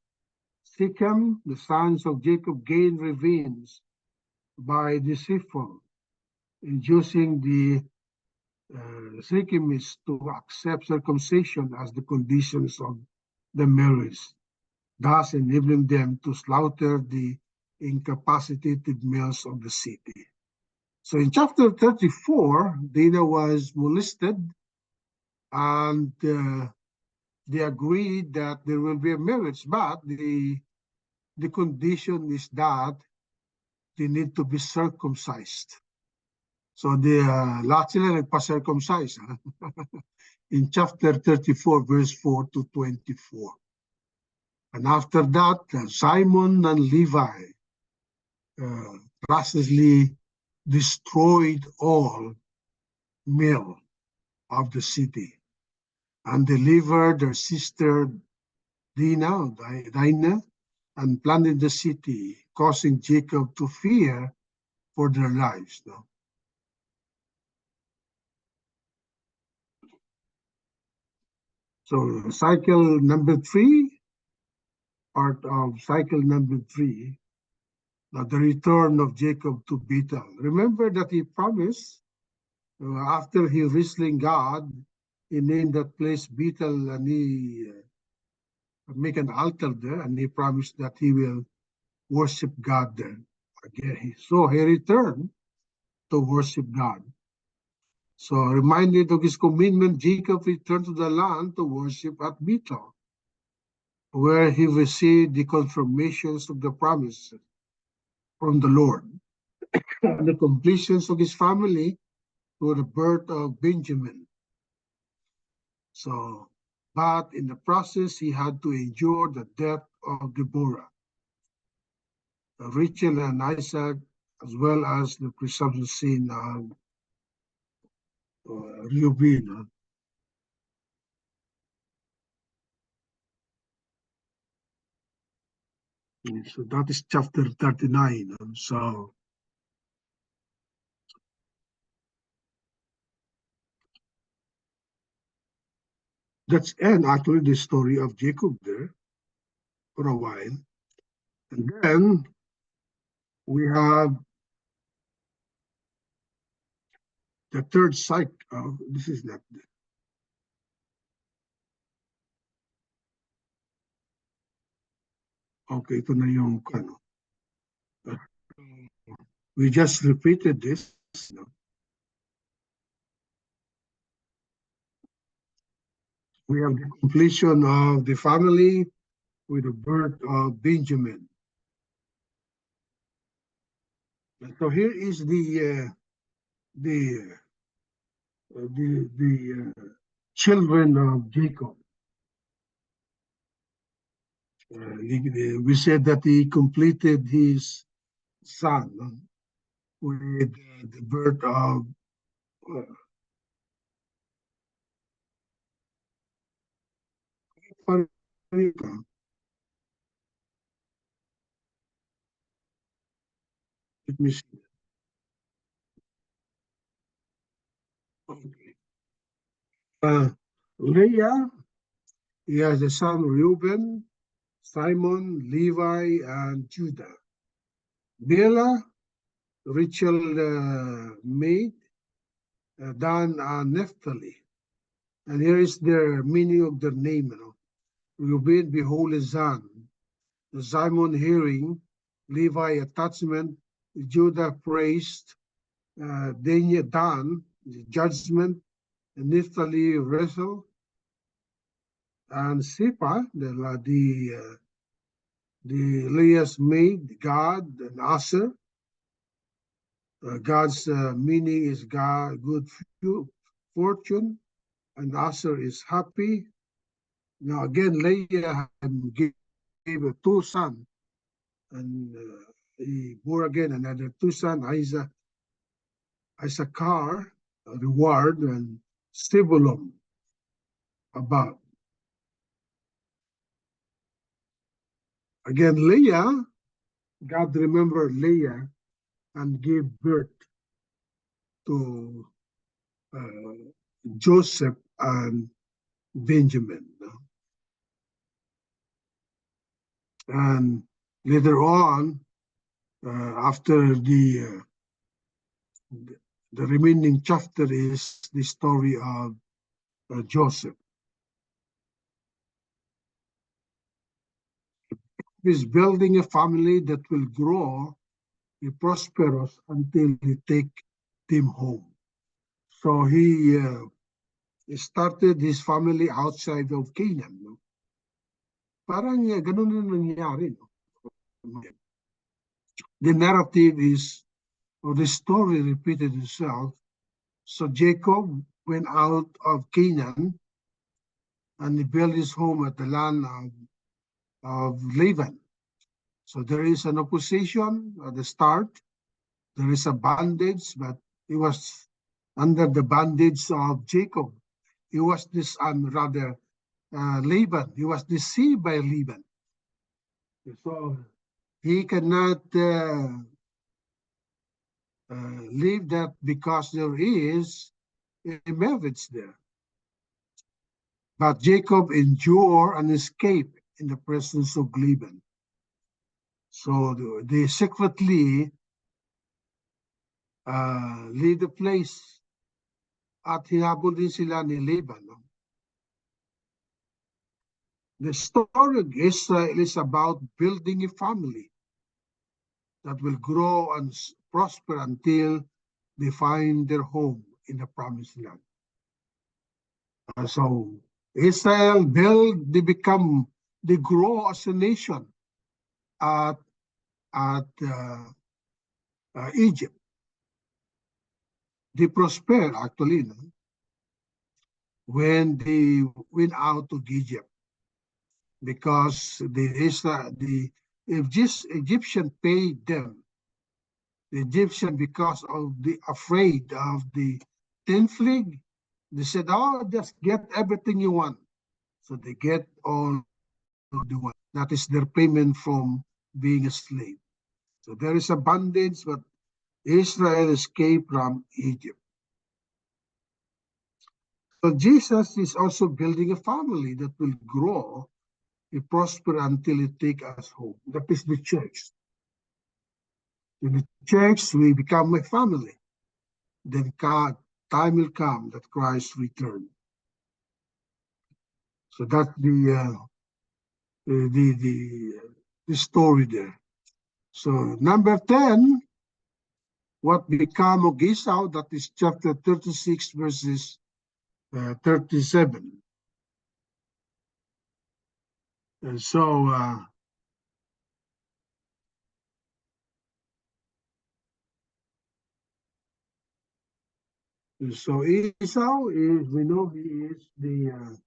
Shechem, the sons of Jacob, gained revenge by deceitful, inducing the Shechemites to accept circumcision as the conditions of the marriage, thus enabling them to slaughter the incapacitated males of the city. So in chapter 34, Dinah was molested, and they agreed that there will be a marriage, but the condition is that they need to be circumcised. So the lahat sila nagpa-circumcise in chapter 34, verse 4 to 24. And after that, Simon and Levi ruthlessly destroyed all male of the city and delivered their sister Dinah, and plundered the city, causing Jacob to fear for their lives. No? So cycle number 3, part of cycle number 3, the return of Jacob to Bethel. Remember that he promised, after he wrestling God, he named that place Bethel, and he make an altar there, and he promised that he will worship God there. Again, so he returned to worship God. So reminded of his commitment, Jacob returned to the land to worship at Bethel, where he received the confirmations of the promise from the Lord, and the completions of his family through the birth of Benjamin. So, but in the process, he had to endure the death of Deborah, Rachel and Isaac, as well as the presumption sin of Reuben. So that is chapter 39. So that's end actually the story of Jacob there for a while. And then we have the third cycle. This is not there. Okay, ito na yung ano. We just repeated this. No? We have the completion of the family with the birth of Benjamin. So here is the children of Jacob. We said that he completed his son with the birth of let me see. Okay. Leah He has a son Reuben, Simon, Levi, and Judah. Bela, Rachel maid, Dan, and Naphtali. And here is their meaning of their name. Reuben, behold his son. Simon, hearing. Levi, attachment. Judah, praised. Dan, judgment. And Naphtali, wrestle. And Sipa, the Leah's maid, God, and Aser. God's meaning is God, good fortune, and Aser is happy. Now again, Leah gave two sons, and he bore again another two sons, Issachar, reward, and Zebulun, above. Again, Leah, God remembered Leah and gave birth to Joseph and Benjamin. And later on, after the remaining chapter is the story of Joseph. He's building a family that will grow, be prosperous until he take them home. So he started his family outside of Canaan. No? Parang ganun na nangyari. No? The narrative is, or the story repeated itself. So Jacob went out of Canaan and he built his home at the land of Laban. So there is an opposition at the start. There is a bondage, but he was under the bondage of Jacob. He was Laban. He was deceived by Laban. So he cannot leave that because there is a marriage there. But Jacob endured and escaped in the presence of Laban. So they secretly leave the place at hinabol din sila ni Laban. No? The story of Israel is about building a family that will grow and prosper until they find their home in the promised land. So Israel they grow as a nation at Egypt. They prosper actually when they went out of Egypt because the Egyptian paid them. The Egyptian, because of the afraid of the 10th plague, they said, "Oh, just get everything you want." So they get all they want. That is their payment from being a slave. So there is abundance, but Israel escaped from Egypt. So Jesus is also building a family that will grow and prosper until it take us home. That is the church. In the church, we become a family. Then time will come that Christ return. So that's the story there. So number 10, what become of Esau, that is chapter 36, verses 37. And so Esau is, we know he is the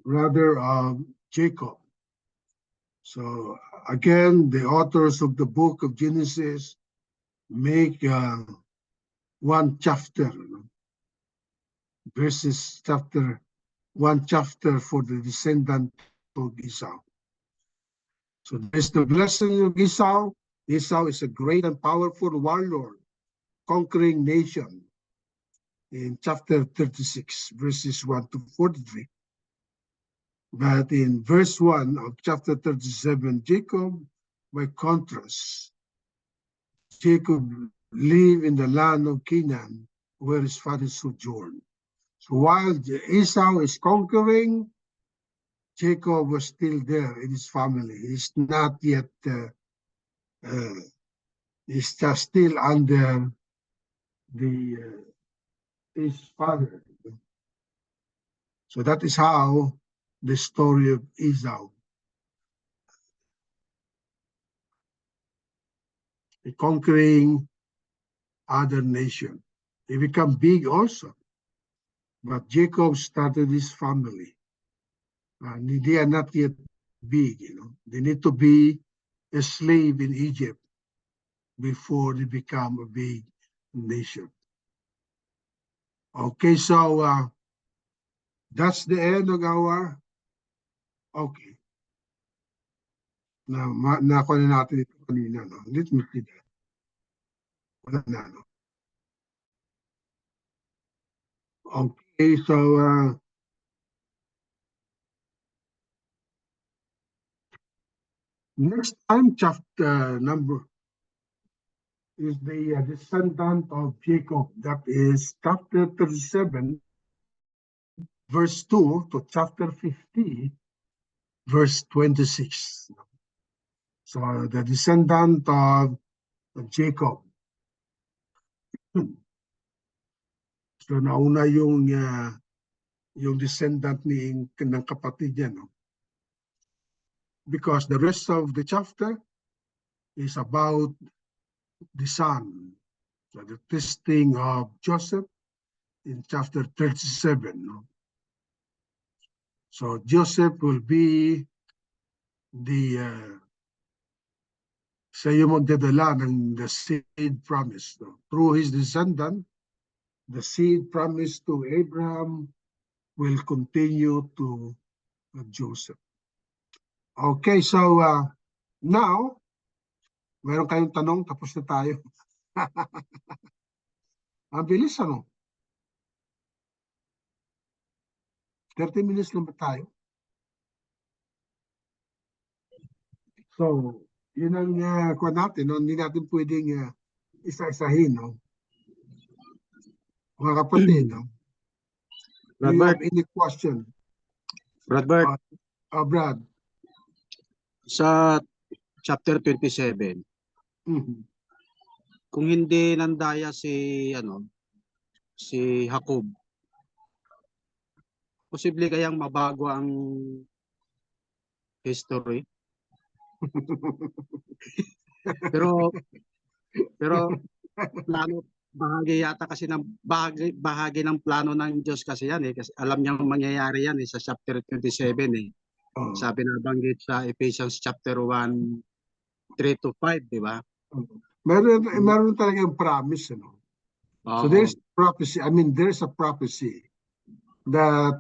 brother of Jacob. So again, the authors of the book of Genesis make one chapter, verses one chapter for the descendant of Esau. So there's the blessing of Esau. Esau is a great and powerful warlord, conquering nation in chapter 36, verses 1 to 43. But in verse 1 of chapter 37, Jacob, by contrast, Jacob lived in the land of Canaan, where his father sojourned. So while Esau is conquering, Jacob was still there in his family. He's not yet, he's just still under his father. So that is how the story of Esau, conquering other nation. He became big also. But Jacob started his family. And they are not yet big, They need to be a slave in Egypt before they become a big nation. Okay, so that's the end of our, okay. Nakuha na natin ito kanina, no? Let me see that. Wala na, no? Okay, so next time, chapter number is the descendant of Jacob. That is chapter 37, verse 2 to chapter 50, verse 26. So the descendant of Jacob. So nauna yung descendant ng kapatid niya, no? Because the rest of the chapter is about the son. So the testing of Joseph in chapter 37. No? So Joseph will be siya yung magdadala ng the seed promise. No? Through his descendant, the seed promise to Abraham will continue to Joseph. Okay, so now, meron kayong tanong, tapos na tayo. Ang bilis, ano? 30 minutes lang ba tayo? So, yun ang kuha natin, no? Hindi natin pwedeng isa-isahin, no? Mga kapatid, no? Do you have any question? Bro.Bert, Brad. sa chapter 27, kung hindi nandaya si Jacob, posible kayang mabago ang history? pero plano, bahagi yata kasi ng bahagi ng plano ng Diyos kasi yan eh, kasi alam niyang mangyayari yan eh sa chapter 27 eh. Sabi na banggit sa Ephesians chapter 1, 3 to 5, di ba? Meron talagang promise, ano? So there's prophecy. I mean, there's a prophecy that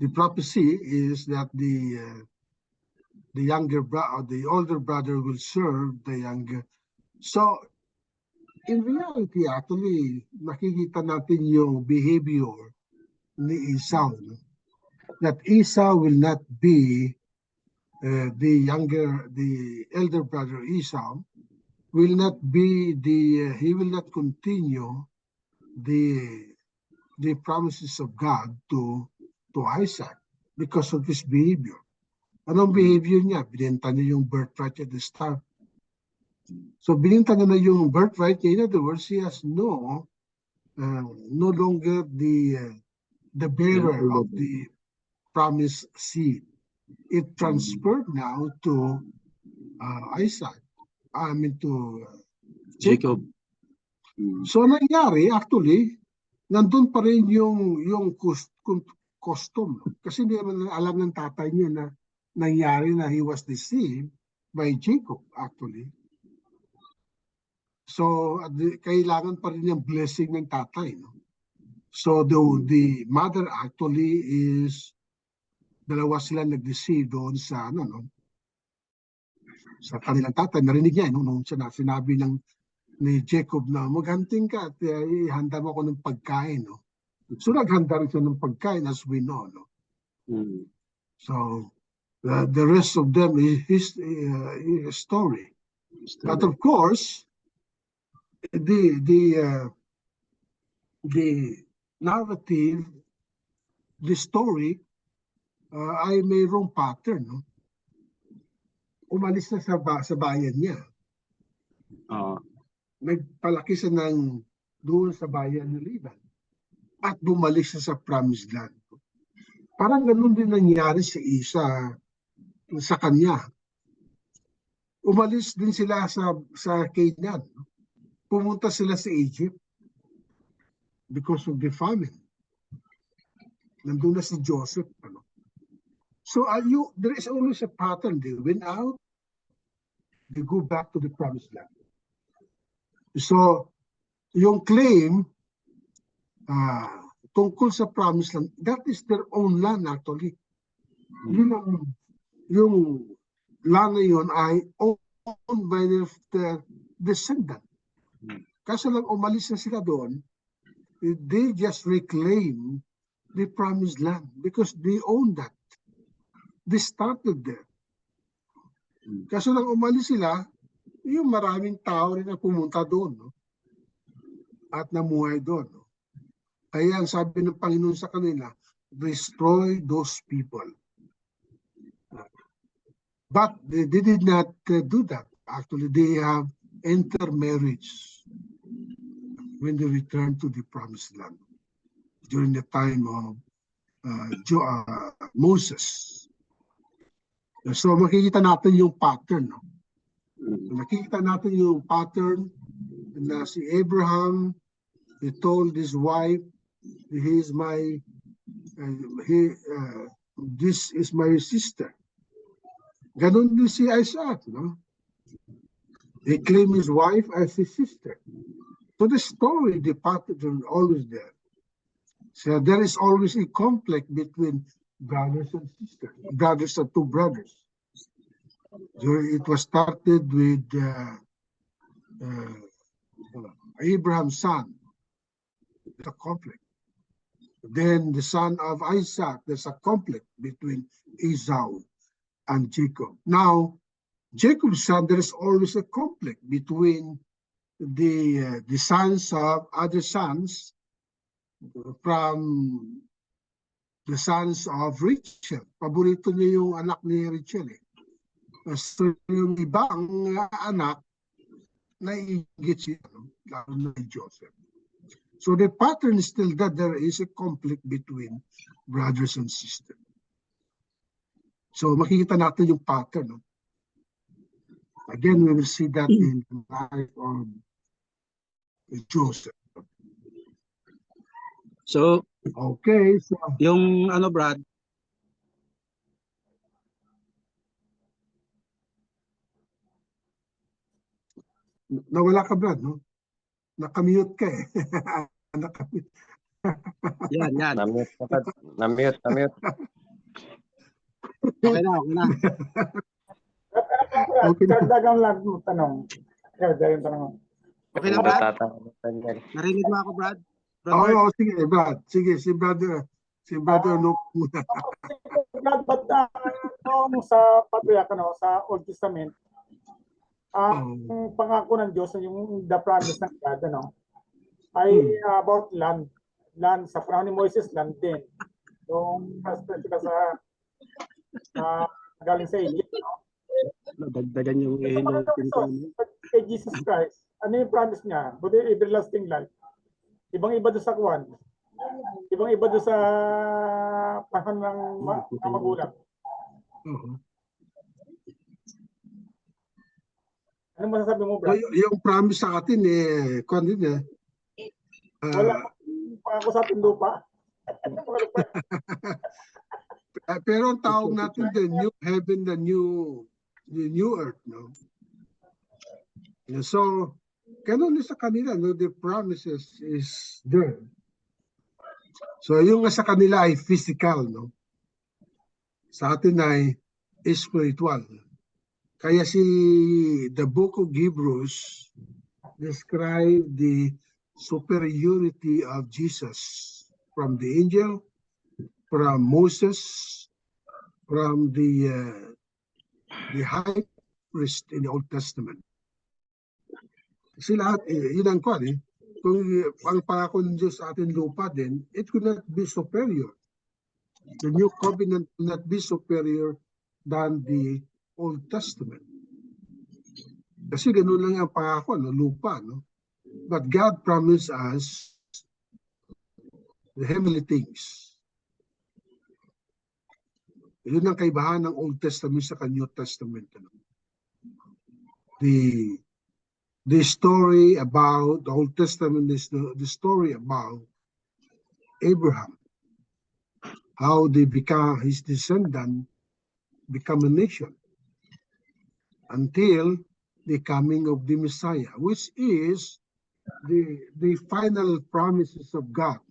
the prophecy is that the younger brother, the older brother will serve the younger. So in reality, actually, nakikita natin yung behavior ni Esau. No? That Esau will not be the elder brother Esau will not be he will not continue the promises of God to Isaac because of his behavior. Anong behavior niya? Binenta niya yung birthright at the start. So binenta niya na yung birthright niya. In other words, he has no longer the bearer of the promised seed. It transferred now to Isaac. I mean to Jacob. So nangyari, actually, nandun pa rin yung custom. Kasi hindi naman alam ng tatay niya na nangyari na he was deceived by Jacob, actually. So, kailangan pa rin yung blessing ng tatay. No? So, the mother actually is, dalawa sila nag-deceive doon sa, sa kanilang tatay. Narinig niya, nung sinabi ni Jacob na maghanting ka at ihanda mo ako ng pagkain. No? So naghanda rin siya ng pagkain as we know. No? So the rest of them is his story. But of course, the narrative, the story, ay mayroong pattern. No? Umalis na sa bayan niya. Nagpalaki siya doon sa bayan ni Liban at bumalik siya sa promised land. Parang ganun din nangyari sa isa sa kanya. Umalis din sila sa Canaan. Pumunta sila sa Egypt because of the famine. Nandun na si Joseph. So there is always a pattern. They went out, they go back to the promised land. So yung claim tungkol sa promised land, that is their own land actually. Yung land na yun ay owned by their descendant. Kaso lang umalis na sila doon, they just reclaim the promised land because they own that. They started there. Kaso lang umalis sila, yung maraming tao rin na pumunta doon, no? At namuhay doon. No? Kaya ang sabi ng Panginoon sa kanila, destroy those people. But they did not do that. Actually, they have intermarriage when they returned to the promised land during the time of Moses. So makikita natin yung pattern. No? Makikita natin yung pattern na si Abraham, he told his wife, this is my sister. Ganon din si Isaac. No? He claimed his wife as his sister. So the story, the pattern always there. So there is always a conflict between brothers and sisters, brothers and two brothers. So it was started with Abraham's son, the conflict. Then the son of Isaac, there's a conflict between Esau and Jacob. Now, Jacob's son, there is always a conflict between the sons of other sons from the sons of Rachel. Paborito niya yung anak ni Rachel. So yung ibang anak, naiingit siya, lalo na ni Joseph. So the pattern is still that there is a conflict between brothers and sisters. So makikita natin yung pattern. No? Again, we will see that in the life of Joseph. So, okay. So, yung Brad, nawala ka, Brad, no? Nakamute ka eh. Nakamute. Yan. Na-mute. Okay na. Okay na. Kardagang lang mo tanong. Kardagang tanong. Okay na, Brad? Narinig mo ako, Brad? Oo, sige, Brad. Sige, si brother no muna. Brad, but sa patriarch, sa Old Testament, ang pangako ng Diyos, yung the promise ng God, ay about land. Land, sa panahon ni Moises, land din. Yung sila sa galing sa Egypt. Dagdagan yung Kay Jesus Christ, ano yung promise niya? Buti everlasting life. Ibang-iba doon sa Kwan. Ibang-iba doon sa panahon ng magulang. Ano masasabi mo, Brad? Yung promise sa atin Kwan din wala pangako sa ating lupa. Pero ang tawag natin the new heaven, the new earth, no? So, ganun sa kanila, no? The promises is there. So, yung sa kanila ay physical, no? Sa atin ay spiritual. Kaya the book of Hebrews describe the superiority of Jesus from the angel, from Moses, from the high priest in the Old Testament. Kasi lahat, yun ang kwan eh. Kung ang pangako ng Diyos sa ating lupa din, it could not be superior. The new covenant will not be superior than the Old Testament. Kasi ganun lang ang pangako, no? Lupa. No? But God promised us the heavenly things. Yun ang kaibahan ng Old Testament sa New Testament. No? The story about the Old Testament is the story about Abraham, how they become his descendant, become a nation until the coming of the Messiah, which is the final promises of God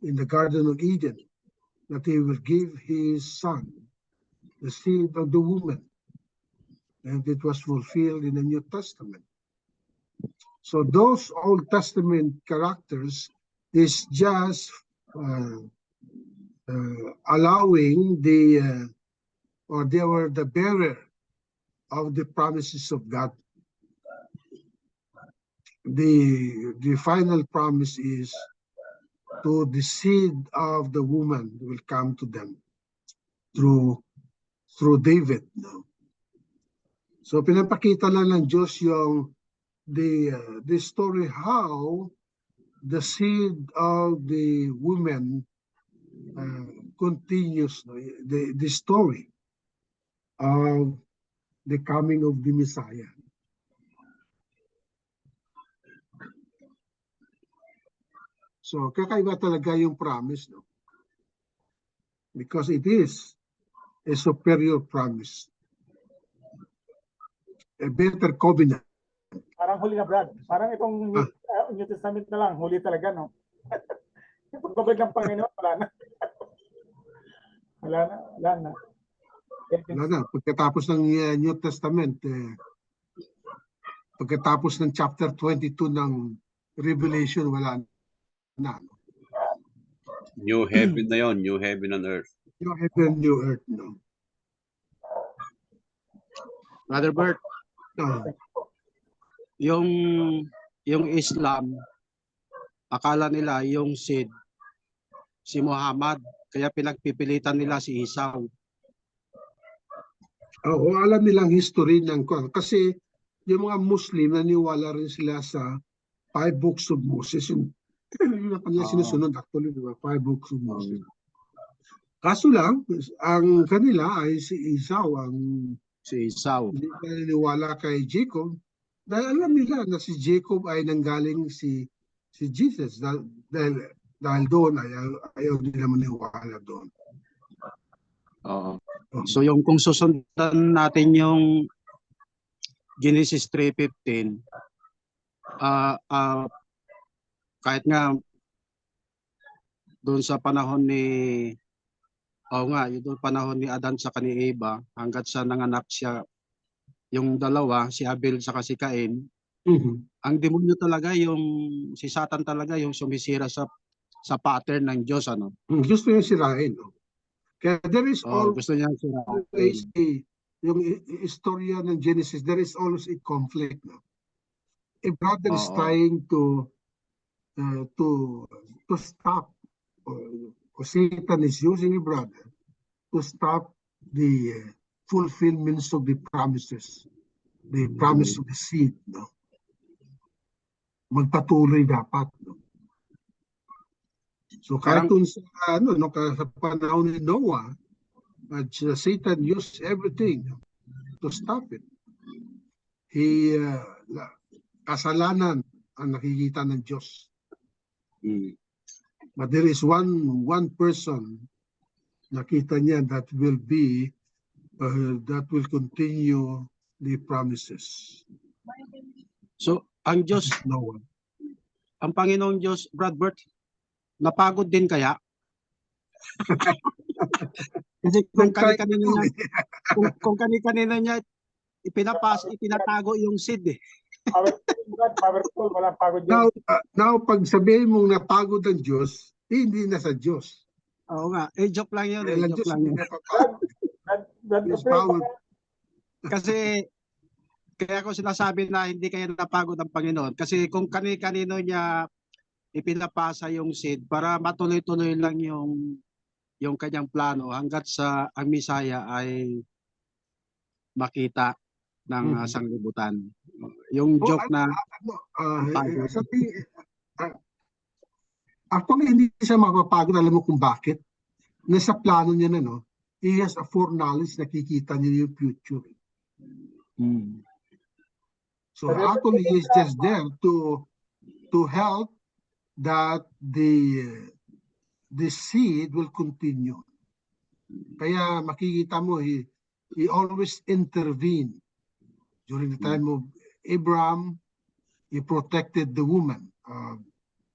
in the Garden of Eden, that he will give his son, the seed of the woman, and it was fulfilled in the New Testament. So those Old Testament characters is just allowing or they were the bearer of the promises of God. The final promise is to the seed of the woman will come to them through David. No? So pinapakita lang ng Diyos yung the story how the seed of the woman continues, no? the story of the coming of the Messiah. So kakaiba talaga yung promise, no? Because it is a superior promise, a better covenant. Parang huli na, Brad. Parang itong New Testament na lang, huli talaga, no? Yung pagbabalik ng Panginoon, wala na. Wala na. Wala na. Pagkatapos ng New Testament, pagkatapos ng chapter 22 ng Revelation, wala na. New heaven na yun, new heaven and earth. New heaven, new earth, no? Bro.Bert, yung Islam, akala nila yung seed si Muhammad, kaya pinagpipilitan nila si Esau. Oo, alam nilang history ng kasi yung mga Muslim naniwala rin sila sa 5 books of Moses. Yun na kanila sinusunod actually, diba? 5 books of Moses. Kaso lang, ang kanila ay si Esau, hindi naniniwala kay Jacob, dahil alam nila na si Jacob ay nanggaling si Jesus, dahil doon ayaw nila maniwala doon. Oo. So yung kung susundan natin yung Genesis 3:15, kahit nga doon sa panahon yung panahon ni Adan sa ni Eva, hanggat sa nanganak siya, yung dalawa, si Abel sa si Cain, ang demonyo talaga, si Satan talaga yung sumisira sa pattern ng Diyos, ano? Gusto niya sirain, no? Kaya there is gusto niya always yung istorya ng Genesis, there is always a conflict, no? A brother is trying to stop, or Satan is using a brother to stop the fulfillments of the promises, the promise of the seed, no? Magpatuloy dapat, no? So kahit sa sa panahon ni Noah, Satan used everything to stop it. Kasalanan ang nakikita ng Diyos. But there is one person nakita niya that will continue the promises. So ang Diyos, ang Panginoong Diyos, Bro.Bert, napagod din kaya? Kasi kung kani-kanina niya ipinatago yung seed eh. Powerful, walang pagod Diyos. Now, pag sabihin mong napagod ang Diyos, hindi na sa Diyos. Oo nga. Joke lang yun Dahil ang Joke Diyos lang hindi yun. napapagod. Brad, His Bert, power. Kasi kaya ko sinasabi na hindi kaya napagod ang Panginoon. Kasi kung kani-kanino niya ipinapasa yung seed para matuloy-tuloy lang yung kanyang plano hanggat sa ang Misaya ay makita ng sanglibutan. Yung Oh, joke na pagod. Actually, hindi siya mapapagod. Alam mo kung bakit? Nasa plano niya na, no? He has a foreknowledge, nakikita niya yung future. So actually, he's just there to help that the seed will continue. Kaya makikita mo, he always intervened. During the time of Abraham, he protected the woman,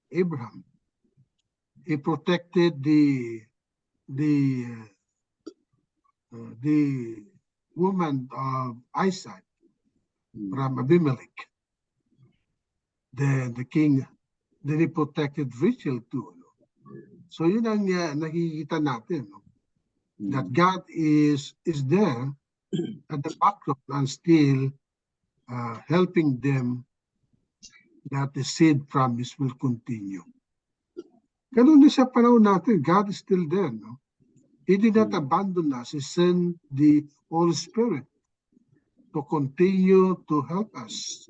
Abraham. He protected the woman of Isaac from Abimelech. Then the king, then he protected Rachel too. So yun ang nakikita natin, no? That God is there at the background and still helping them, that the seed promise will continue. Ganun din sa panahon natin, God is still there, no? He did not abandon us. He sent the Holy Spirit to continue to help us.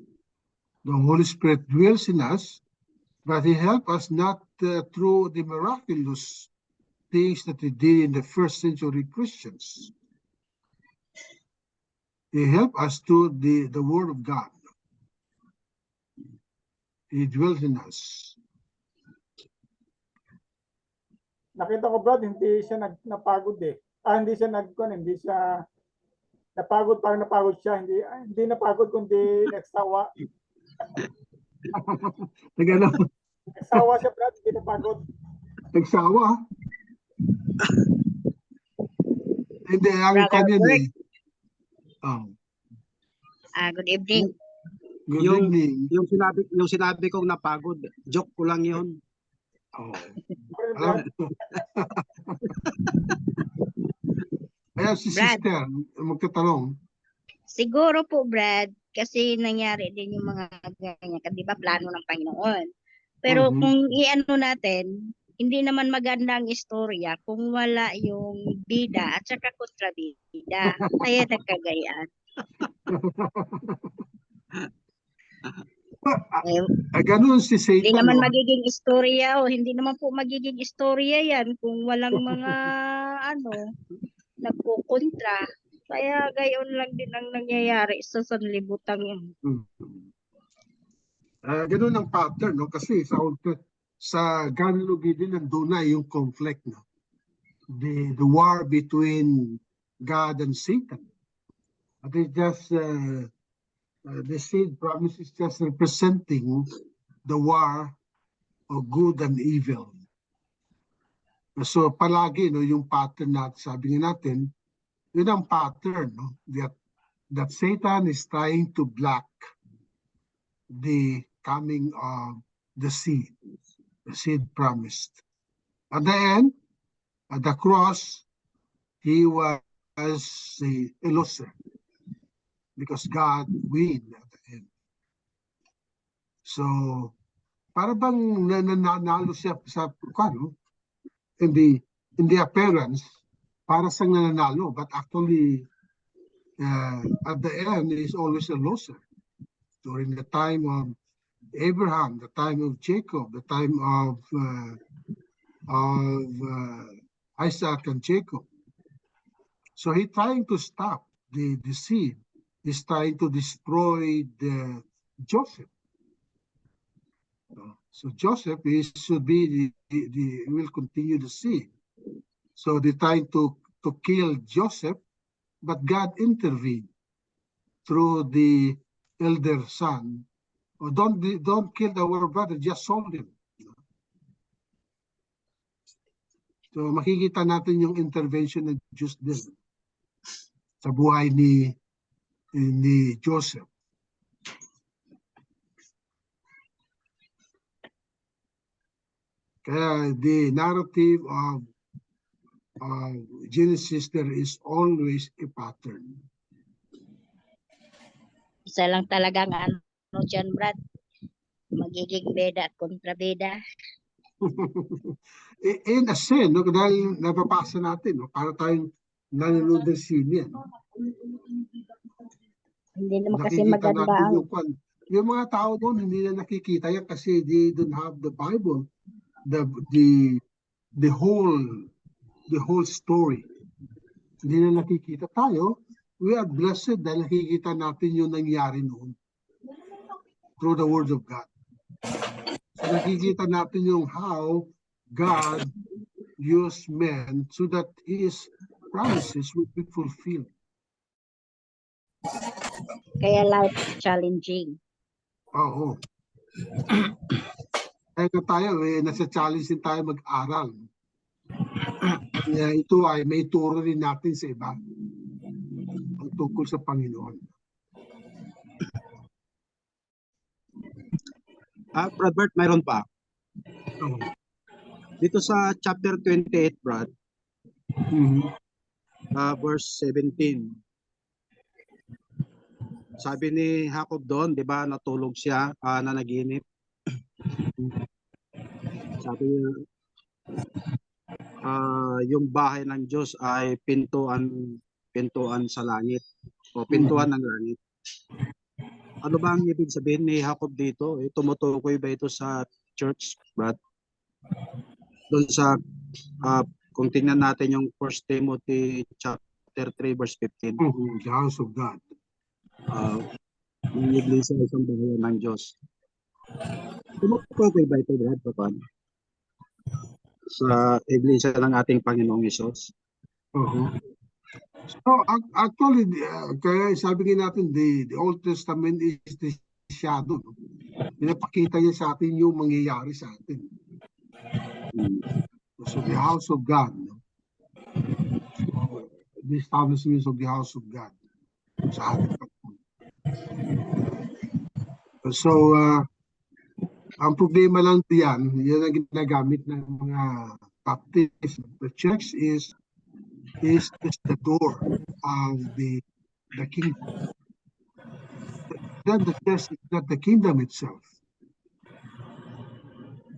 The Holy Spirit dwells in us, but He helps us not through the miraculous things that He did in the first century Christians. He helped us through the Word of God. He dwells in us. Nakita ko, Brad, hindi siya napagod eh. Hindi siya hindi siya napagod, parang napagod siya. Hindi napagod, kundi nagsawa. Nagsawa siya, Brad, hindi napagod. Nagsawa? Hindi, ang kanya eh. Good evening. Good evening. Yung sinabi kong napagod, joke ko lang yun. Kaya si Brad, sister, magtatanong. siguro po, Brad, kasi nangyari din yung mga ganyan, di ba, plano ng Panginoon. Pero kung i-ano natin, hindi naman maganda ang istorya kung wala yung bida at saka kontrabida. Kaya nagkagayaan. Ganun si Satan. Hindi naman magiging istorya hindi naman po magiging istorya yan kung walang mga nagkukontra. Kaya gayon lang din ang nangyayari sa sanlibutan yun. Ganun ang pattern, no? Kasi sa Galilee din nandun na yung conflict, no? The war between God and Satan. But it just the seed promise is just representing the war of good and evil. So palagi, no, yung pattern natin, sabi natin, yun ang pattern, no? That Satan is trying to block the coming of the seed promised. At the end, at the cross, he was a loser because God win at the end. So, para bang nanalo siya sa in the appearance, para siyang nananalo, but actually at the end he is always a loser. During the time of Abraham, the time of Jacob, the time of Isaac and Jacob. So he's trying to stop the seed. He's trying to destroy Joseph. So Joseph should be will continue the seed. So they're trying to kill Joseph, but God intervened through the elder son. Oh, don't kill our brother, just sold him. So makikita natin yung intervention ng Diyos din sa buhay ni Joseph. Kaya the narrative of Genesis, there is always a pattern. Isa lang talagang ano dyan, Brad, magiging beda at kontrabeda. In a sense, no, dahil nababasa natin, no, para tayong nanonood ng sine. Hindi naman kasi Nakikita maganda natin ang yung mga tao doon, hindi na nakikita yan kasi they don't have the Bible, the whole story. Hindi na nakikita tayo. We are blessed dahil nakikita natin yung nangyari noon through the Word of God. So nakikita natin yung how God used men so that His promises would be fulfilled. kaya life challenging. Oo. Kaya tayo, nasa challenge din tayo mag-aral. Kaya ito ay may turo rin natin sa iba ang tungkol sa Panginoon. Bro.Bert, mayroon pa. Oo. Dito sa chapter 28, Brad, Mhm. verse 17. Sabi ni Jacob doon, di ba, natulog siya, nanaginip. Sabi niya, yung bahay ng Diyos ay pintuan sa langit o pintuan ng langit. Ano ba ang ibig sabihin ni Jacob dito? Tumutukoy ba ito sa church, Brad? Doon sa, kung tingnan natin yung 1 Timothy chapter 3 verse 15. The house of God. Yung iglesia ay isang bahay ng Diyos. Tumutukoy ba ito, Brad? Paano? Sa iglesia ng ating Panginoong Hesus? So actually, kaya sabi natin, the Old Testament is the shadow. No? Pinapakita niya sa atin yung mangyayari sa atin. So the house of God, no? So, the establishment of the house of God sa ating Panginoon. So ang problema lang diyan, yan ang ginagamit ng mga Baptist. The church is the door of the kingdom. Then the church is not the kingdom itself.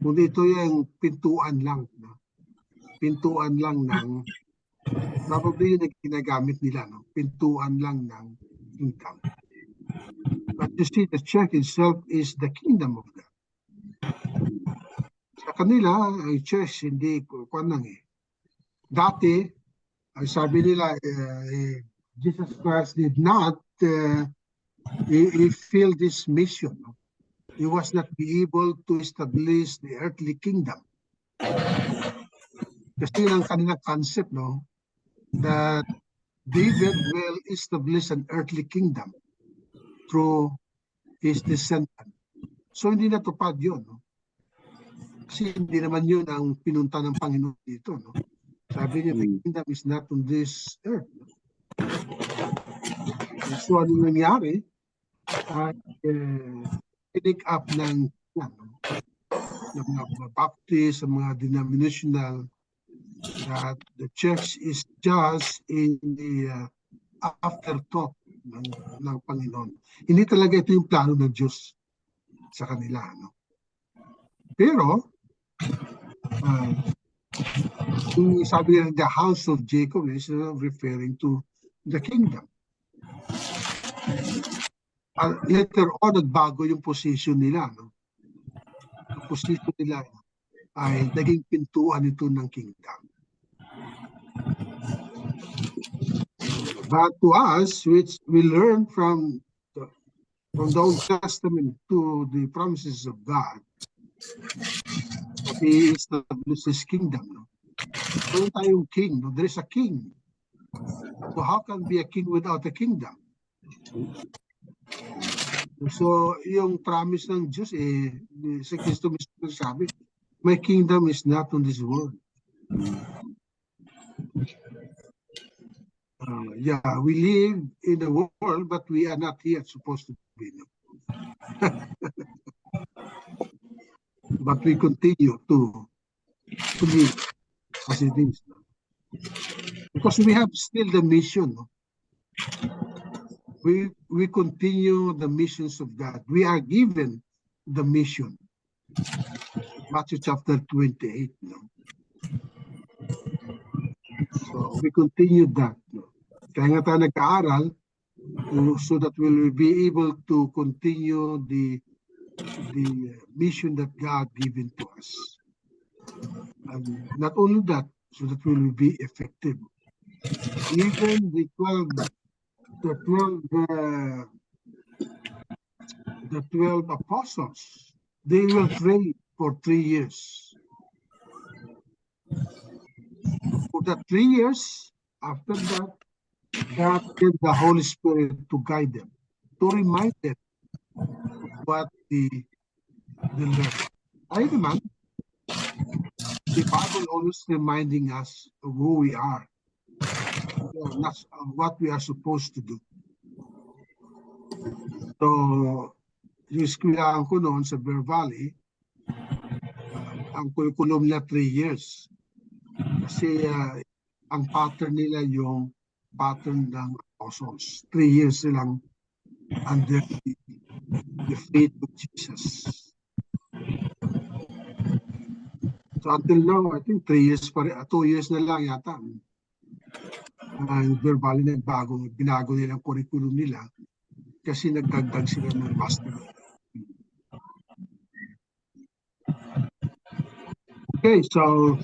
Kundi ito yung pintuan lang. No? Pintuan lang ng, probably yung ginagamit nila, no? Pintuan lang ng kingdom. But you see, the church itself is the kingdom of God. Sa kanila, ang church hindi kuwan lang eh. Dati, ang sabi nila, Jesus Christ did not he filled this mission. No? He was not be able to establish the earthly kingdom. Kasi yun ang kanilang concept, no? That David will establish an earthly kingdom through his descendant. So hindi natupad yun. No? Kasi hindi naman yun ang pinunta ng Panginoon dito. No? Sabi niya, the kingdom is not on this earth. No? So ano nangyari? Pick up ng mga Baptist, mga denominational, that the church is just in the afterthought ng Panginoon. Hindi talaga ito yung plano ng Diyos sa kanila. No? Pero, yung sabi nila, the house of Jacob is referring to the kingdom. Later on, nagbago yung position nila. No? Yung position nila ay naging pintuan ito ng kingdom. But to us, which we learn from the Old Testament to the promises of God, He established His kingdom. No? Meron tayong king. No? There is a king. So how can be a king without a kingdom? So yung promise ng Diyos, si Kristo mismo sabi, my kingdom is not on this world. We live in the world, but we are not here supposed to be. No? But we continue to to live as it is. Because we have still the mission. No? We continue the missions of God. We are given the mission. Matthew chapter 28. No? So we continue that. No? Kaya nga tayo nag-aaral so that we will be able to continue the mission that God given to us. And not only that, so that we will be effective. Even the 12 apostles, they will pray for 3 years. For that 3 years, after that, God sent the Holy Spirit to guide them, to remind them of what they learned. Ay naman, the Bible always reminding us of who we are, not what we are supposed to do. So, yung eskwelahan ko noon sa Bear Valley, ang curriculum na 3 years. Kasi ang pattern nila yung pattern ng apostles. 3 years silang under the faith of Jesus. So until now, I think 3 years pa rin, 2 years na lang yata. Bear Valley binago nilang curriculum nila kasi nagdagdag sila ng master. Okay, so